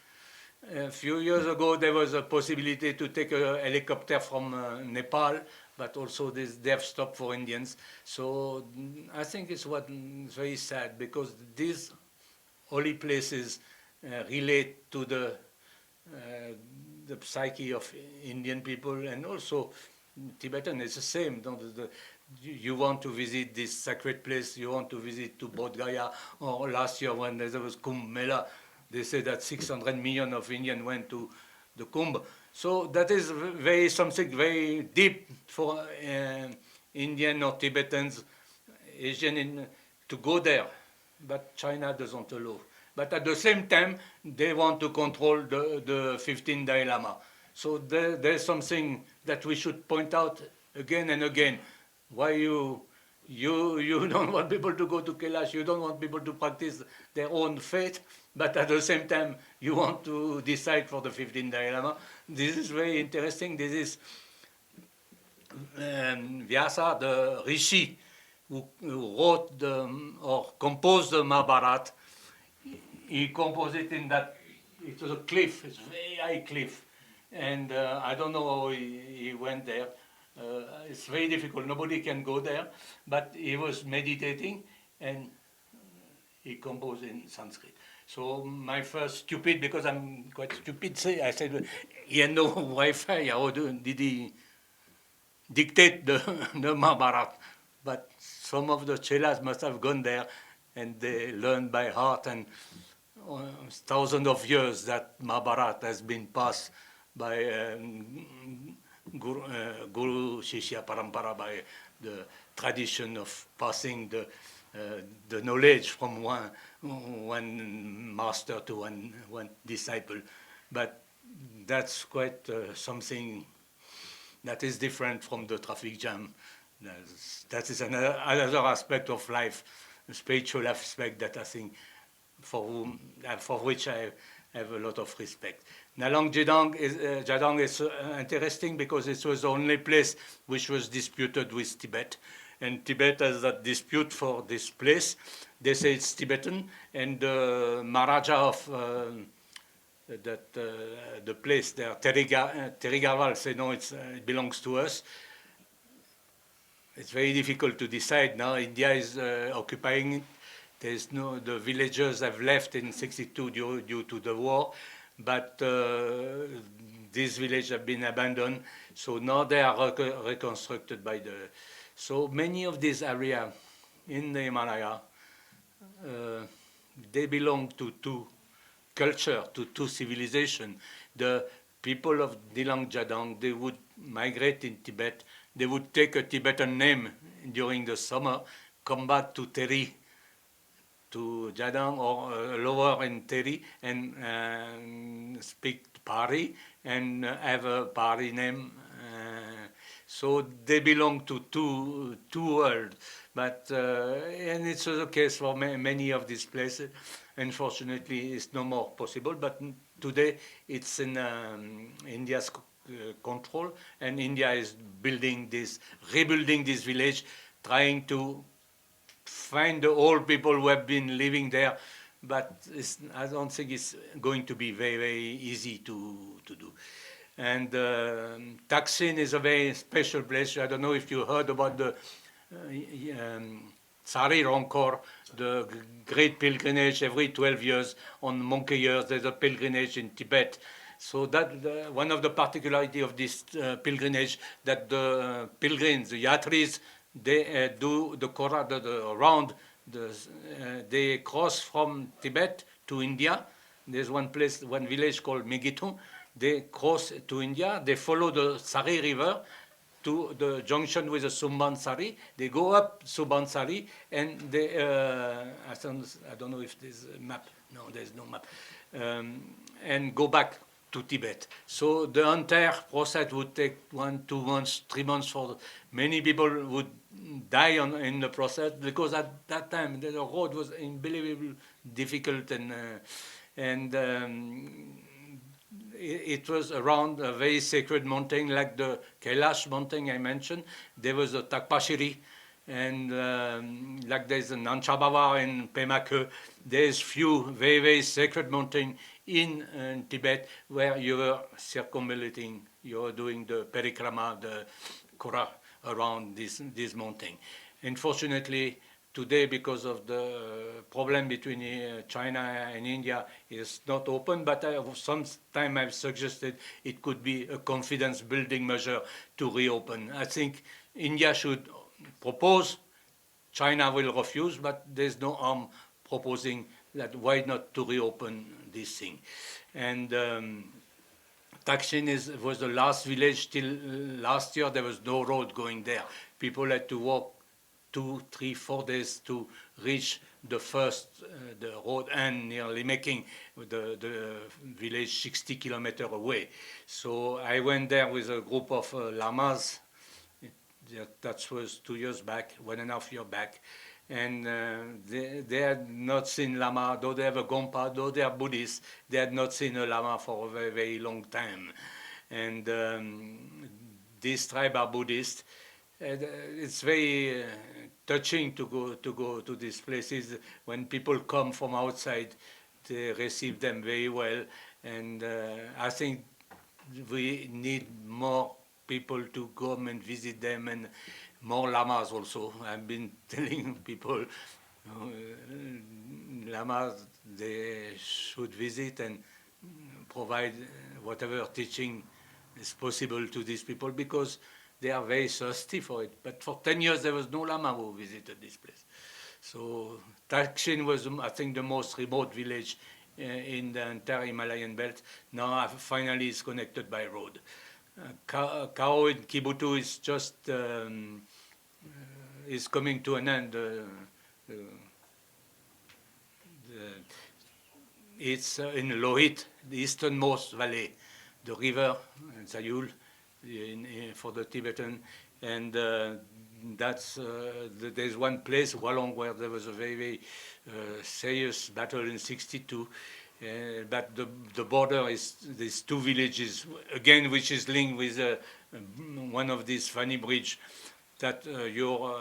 A few years ago, there was a possibility to take a helicopter from Nepal, but also they have stopped for Indians. So I think it's very sad, because these holy places relate to the psyche of Indian people, and also Tibetan is the same. You want to visit this sacred place, you want to visit to Bodh Gaya, or last year when there was Kumbh Mela, they say that 600 million of Indians went to the Kumbh. So that is something very deep for Indian or Tibetans, Asian, to go there. But China doesn't allow. But at the same time, they want to control the 15 Dalai Lama. So there's something that we should point out again and again. Why you you don't want people to go to Kailash, you don't want people to practice their own faith, but at the same time, you want to decide for the 15th Dalai Lama. This is very interesting. This is Vyasa, the Rishi, who wrote or composed the Mahabharata. He composed it in that, it was a cliff, it's a very high cliff. And I don't know how he went there. It's very difficult, nobody can go there. But he was meditating and he composed in Sanskrit. So my first stupid, because I'm quite stupid, I said, he had no Wi-Fi, how did he dictate the Mahabharata? But some of the chelas must have gone there and they learned by heart, and thousands of years that Mahabharata has been passed by Guru Shishya Parampara, by the tradition of passing the knowledge from one master to one disciple. But that's quite something that is different from the traffic jam. That is another aspect of life, a spiritual aspect that I think for which I have a lot of respect. Nalong Jadong is interesting because it was the only place which was disputed with Tibet. And Tibet has a dispute for this place. They say it's Tibetan, and the Maharaja of the place there, Terigarwal, say no, it belongs to us. It's very difficult to decide now. India is occupying it. The villagers have left in '62 due to the war, but these villages have been abandoned. So now they are reconstructed by so many of these areas in the Himalaya, they belong to two culture, to two civilizations. The people of Dilang Jadong, they would migrate in Tibet. They would take a Tibetan name during the summer, come back to Teri, to Jadong or lower in Teri, and speak Pari and have a Pari name. So they belong to two worlds. But and it's the case for many of these places. Unfortunately, it's no more possible. But today, it's in India's control, and India is rebuilding this village, trying to find the old people who have been living there. But I don't think it's going to be very, very easy to do. And Taksin is a very special place. I don't know if you heard about the Sari Ronkor, the great pilgrimage every 12 years on monkey years. There's a pilgrimage in Tibet. So that one of the particularity of this pilgrimage, that the pilgrims, the yatris, they do the round. They cross from Tibet to India. There's one village called Megitu. They cross to India. They follow the Sari River to the junction with the Sumbansari. They go up Sumbansari, and they, I don't know if there's a map. No, there's no map. And go back to Tibet. So the entire process would take 1, 2 months, 3 months. For many people would die in the process, because at that time the road was unbelievably difficult, and it was around a very sacred mountain, like the Kailash mountain I mentioned. There was a Takpashiri, and like there's a Nanchababa in Pema, there's few very, very sacred mountains in Tibet where you were circumambulating, you were doing the parikrama, the kura around this mountain. Unfortunately, today, because of the problem between China and India, is not open, but sometime I've suggested it could be a confidence-building measure to reopen. I think India should propose, China will refuse, but there's no harm proposing that why not to reopen this thing. And Taksin was the last village. Till last year, there was no road going there. People had to walk 2, 3, 4 days to reach the road end, nearly making the village 60 kilometers away. So I went there with a group of lamas. That was 2 years back, 1.5 years back. And they had not seen Lama, though they have a Gompa, though they are Buddhists, they had not seen a Lama for a very, very long time. And this tribe are Buddhist. It's very touching to go to these places. When people come from outside, they receive them very well. And I think we need more people to come and visit them, and more lamas also. I've been telling people, lamas, they should visit and provide whatever teaching is possible to these people, because they are very thirsty for it. But for 10 years, there was no lama who visited this place. So Takshin was, I think, the most remote village in the entire Himalayan belt. Now finally it's connected by road. Kao in Kibutu is just is coming to an end. It's in Lohit, the easternmost valley, the river Sayul for the Tibetan, and that's there's one place, Walong, where there was a very, very serious battle in '62. But the border is these two villages, again, which is linked with one of these funny bridge that you're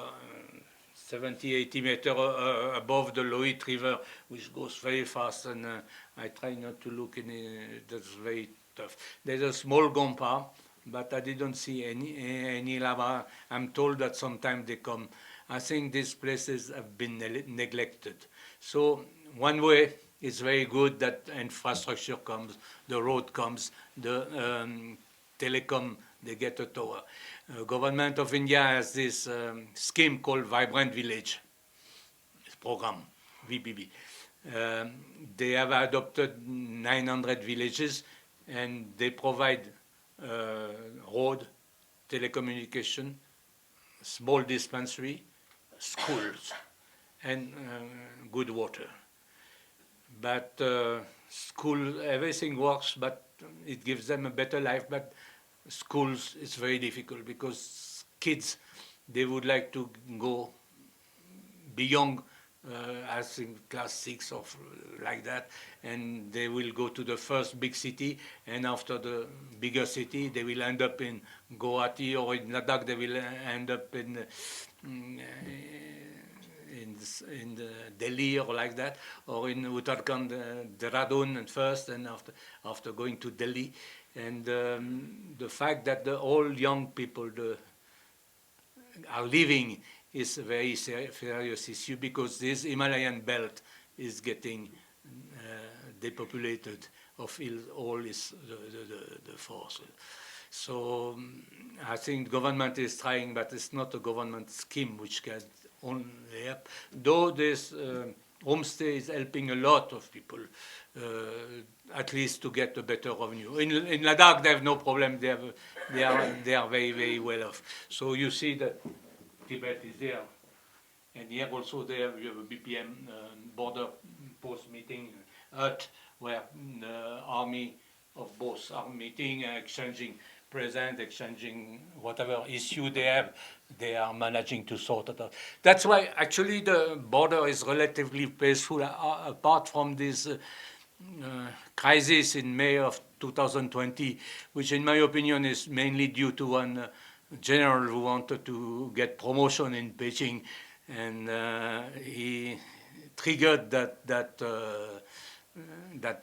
70, 80 meters above the Lohit River, which goes very fast, and I try not to look in it. That's very tough. There's a small Gompa, but I didn't see any lava. I'm told that sometimes they come. I think these places have been neglected. So one way, it's very good that infrastructure comes, the road comes, the telecom, they get a tower. Government of India has this scheme called Vibrant Village program, VPB. They have adopted 900 villages, and they provide road, telecommunication, small dispensary, schools, and good water. But school, everything works, but it gives them a better life. But schools, it's very difficult, because kids, they would like to go beyond, I think, class 6 or like that, and they will go to the first big city, and after the bigger city, they will end up in Guwahati, or in Ladakh, they will end up in Delhi or like that, or in Uttarakhand, Dehradun first, and after going to Delhi. And the fact that the all young people are leaving is a very serious issue, because this Himalayan belt is getting depopulated of all its the force. So I think government is trying, but it's not a government scheme which can only help. Though this homestay is helping a lot of people, at least to get a better revenue. In Ladakh, they have no problem. They are very, very well off. So you see that Tibet is there, and here also you have a BPM border post meeting hut, where the army of both are meeting, exchanging present, exchanging whatever issue they have, they are managing to sort it out. That's why actually the border is relatively peaceful, apart from this crisis in May of 2020, which in my opinion is mainly due to one general who wanted to get promotion in Beijing, and he triggered that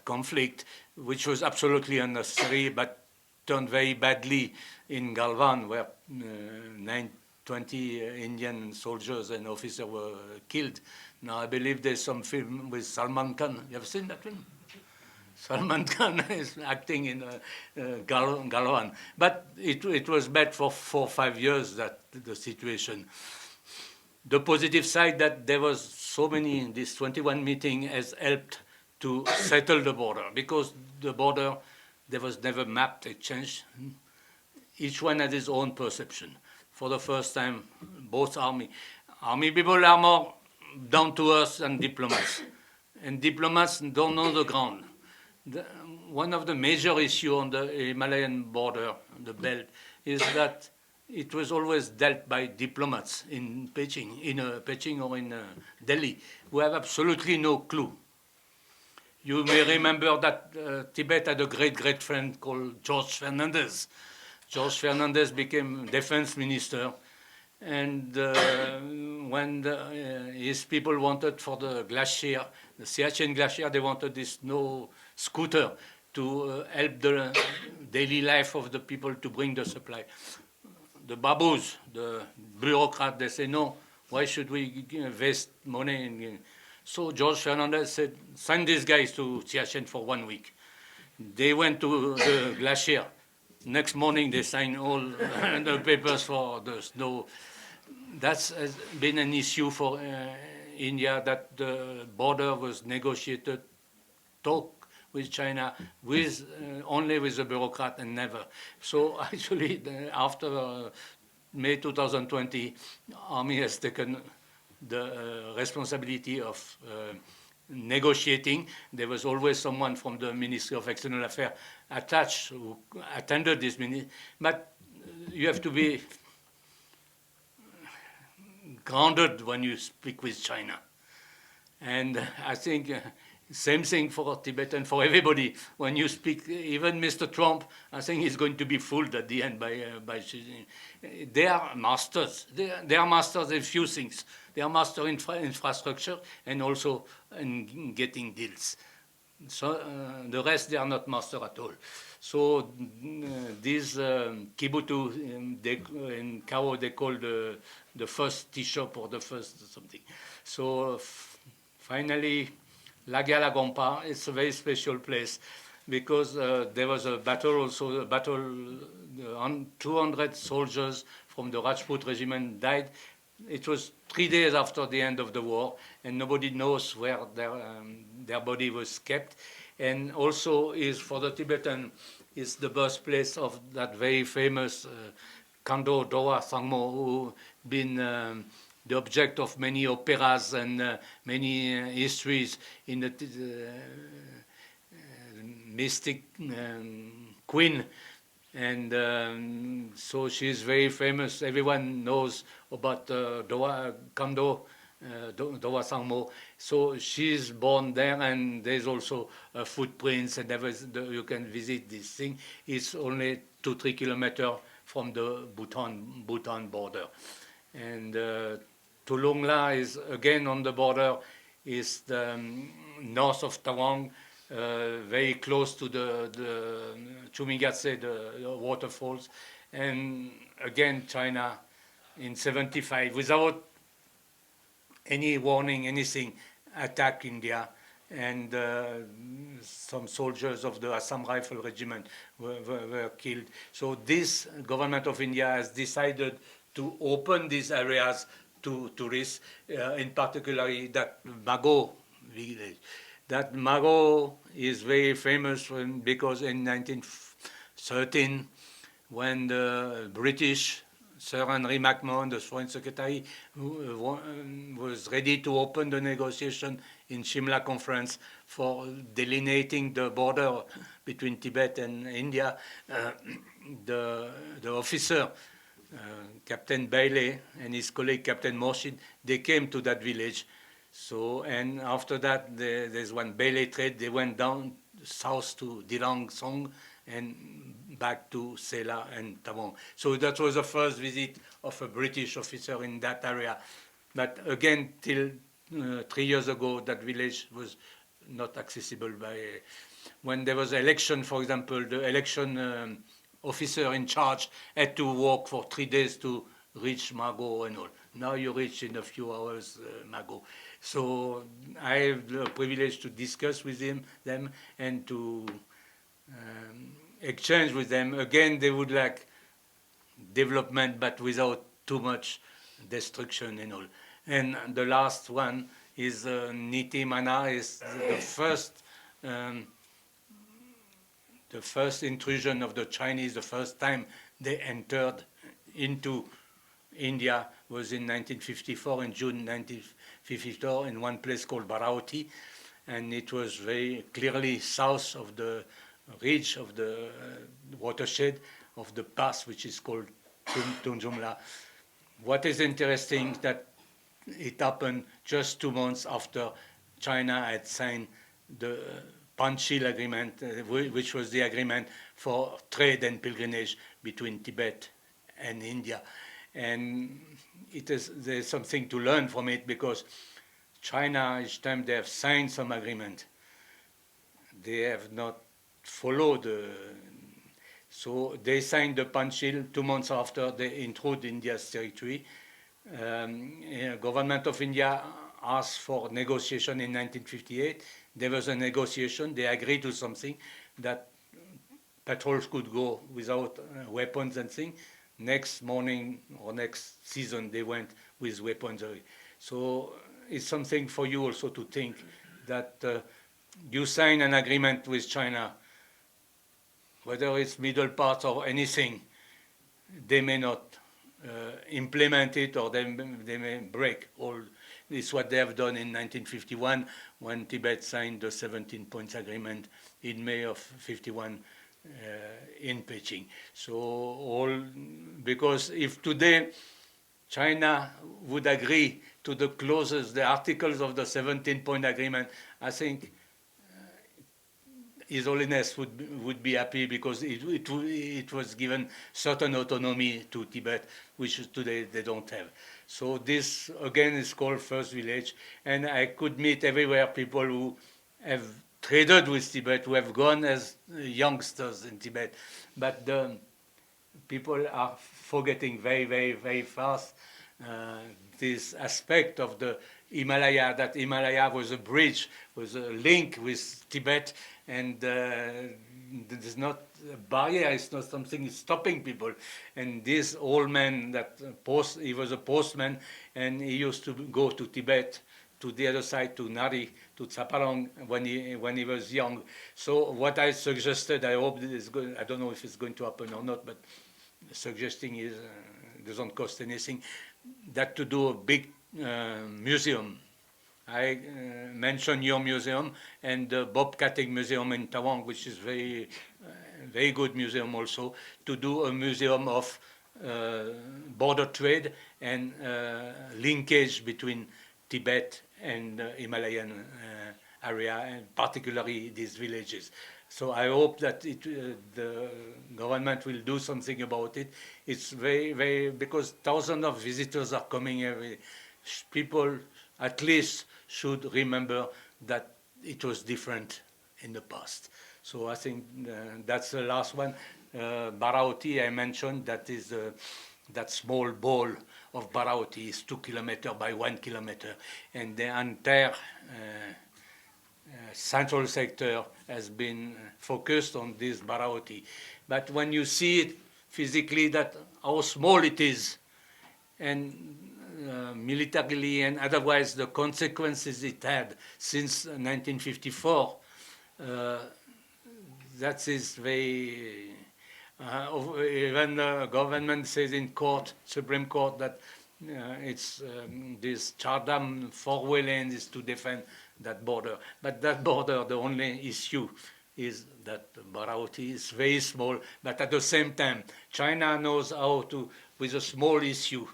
conflict, which was absolutely unnecessary, but turned very badly in Galwan, where 20 Indian soldiers and officers were killed. Now, I believe there's some film with Salman Khan. You ever seen that film? Salman Khan is acting in Galwan. But it was bad for 4 or 5 years, that the situation. The positive side that there was so many, this 21 meeting has helped to settle the border, because the border, there was never mapped exchange. Each one had his own perception. For the first time, both army people are more down to earth than diplomats. And diplomats don't know the ground. One of the major issues on the Himalayan border, the belt, is that it was always dealt by diplomats in Beijing or in Delhi, who have absolutely no clue. You may remember that Tibet had a great friend called George Fernandez. George Fernandez became defense minister, and when his people wanted for the glacier, the Siachen glacier, they wanted this snow scooter to help the daily life of the people to bring the supply. The babus, the bureaucrats, they say, no, why should we waste money? So George Fernandez said, send these guys to Siachen for 1 week. They went to the glacier. Next morning, they signed all the papers for the snow. That's been an issue for India, that the border was negotiated, talk with China, with only with the bureaucrat and never. So actually, after May 2020, Army has taken the responsibility of negotiating. There was always someone from the Ministry of External Affairs attached who attended this meeting, but you have to be grounded when you speak with China. And I think same thing for Tibet and for everybody. When you speak, even Mr. Trump, I think he's going to be fooled at the end by Xi Jinping. They are masters. They are masters in few things. They are masters in infrastructure and also in getting deals. So the rest, they are not master at all. So this Kibutu in Kao, they call the first tea shop or the first something. So finally, Lagia Lagompa, it's a very special place because there was a battle also, 200 soldiers from the Rajput regiment died. It was 3 days after the end of the war, and nobody knows where their body was kept. And also is for the Tibetan, is the birthplace of that very famous Kando Dowa Sangmo, who been the object of many operas and many histories in the mystic queen. And so she's very famous. Everyone knows about Kando Dowa Sangmo. So she's born there, and there's also footprints, and you can visit this thing. It's only 2-3 kilometers from the Bhutan border. And Tulungla is again on the border, is the north of Tawang, very close to the Chumigatse, the waterfalls. And again, China in 75, without any warning, anything, attacked India. And some soldiers of the Assam Rifle Regiment were killed. So this government of India has decided to open these areas to tourists, in particular that Mago village. That Mago is very famous because in 1913, when the British, Sir Henry McMahon, the Foreign Secretary, was ready to open the negotiation in Shimla Conference for delineating the border between Tibet and India, the officer, Captain Bailey, and his colleague Captain Morshid, they came to that village. So, and after that, there's one Bailey trade. They went down south to Dirang Song and back to Sela and Tawang. So that was the first visit of a British officer in that area. But again, till 3 years ago, that village was not accessible by. When there was election, for example, the election officer in charge had to walk for 3 days to reach Mago and all. Now you reach in a few hours Mago. So I have the privilege to discuss with them and to exchange with them. Again, they would like development, but without too much destruction and all. And the last one is Niti Mana, is the first intrusion of the Chinese, the first time they entered into India was in 1954, in June 1954, in one place called Barauti, and it was very clearly south of the ridge of the watershed of the pass, which is called Tunjumla. What is interesting that it happened just 2 months after China had signed the Panchil Agreement, which was the agreement for trade and pilgrimage between Tibet and India. And there's something to learn from it, because China, each time they have signed some agreement, they have not followed. So they signed the Panchil 2 months after they intruded India's territory. Government of India asked for negotiation in 1958. There was a negotiation. They agreed to something that patrols could go without weapons and things. Next morning or next season, they went with weapons. So it's something for you also to think that you sign an agreement with China, whether it's middle part or anything, they may not implement it, or they may break all. This is what they have done in 1951 when Tibet signed the 17 points agreement in May of 51 in Beijing. So because if today China would agree to the clauses, the articles of the 17-point agreement, I think His Holiness would be happy, because it was given certain autonomy to Tibet, which today they don't have. So this, again, is called First Village. And I could meet everywhere people who have traded with Tibet, who have gone as youngsters in Tibet. But the people are forgetting very, very, very fast this aspect of the Himalaya, that Himalaya was a bridge, was a link with Tibet, and there's not a barrier, it's not something stopping people. And this old man, he was a postman, and he used to go to Tibet, to the other side, to Nari, to Tsaparong, when he was young. So what I suggested, I hope this is going, I don't know if it's going to happen or not, but suggesting is, doesn't cost anything, that to do a big museum. I mentioned your museum and the Bobcatting Museum in Tawang, which is very good museum also, to do a museum of border trade and linkage between Tibet and Himalayan area, and particularly these villages. So I hope that the government will do something about it. It's very, very, because thousands of visitors are coming every. People at least should remember that it was different in the past. So I think that's the last one. Barauti, I mentioned, that is that small ball of Barauti is 2 kilometers by 1 kilometer, and the entire central sector has been focused on this Barauti. But when you see it physically, that how small it is, and militarily and otherwise the consequences it had since 1954, that is very, even the government says in court, Supreme Court, that it's this Chardam four-way lane is to defend that border. But that border, the only issue is that Barauti is very small, but at the same time, China knows how to, with a small issue,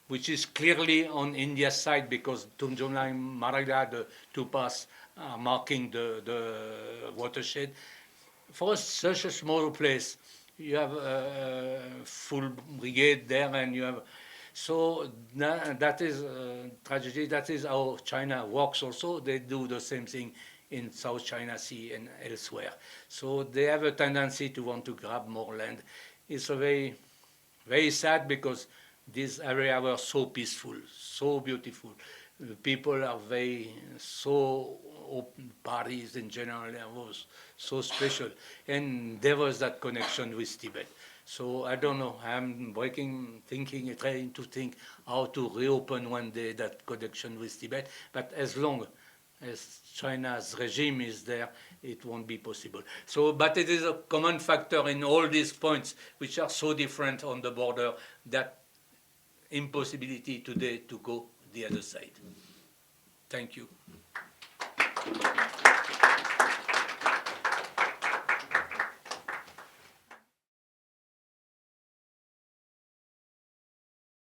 which is clearly on India's side, because Tunjumla and Maraga, the two passes, are marking the watershed. For such a small place, you have a full brigade there, and you have. So that is tragedy. That is how China works also. They do the same thing in South China Sea and elsewhere. So they have a tendency to want to grab more land. It's a very, very sad, because this area was so peaceful, so beautiful. The people are so open, parties in general, it was so special. And there was that connection with Tibet. So I don't know, I'm trying to think how to reopen one day that connection with Tibet. But as long as China's regime is there, it won't be possible. So, but it is a common factor in all these points, which are so different on the border, that impossibility today to go the other side. Thank you.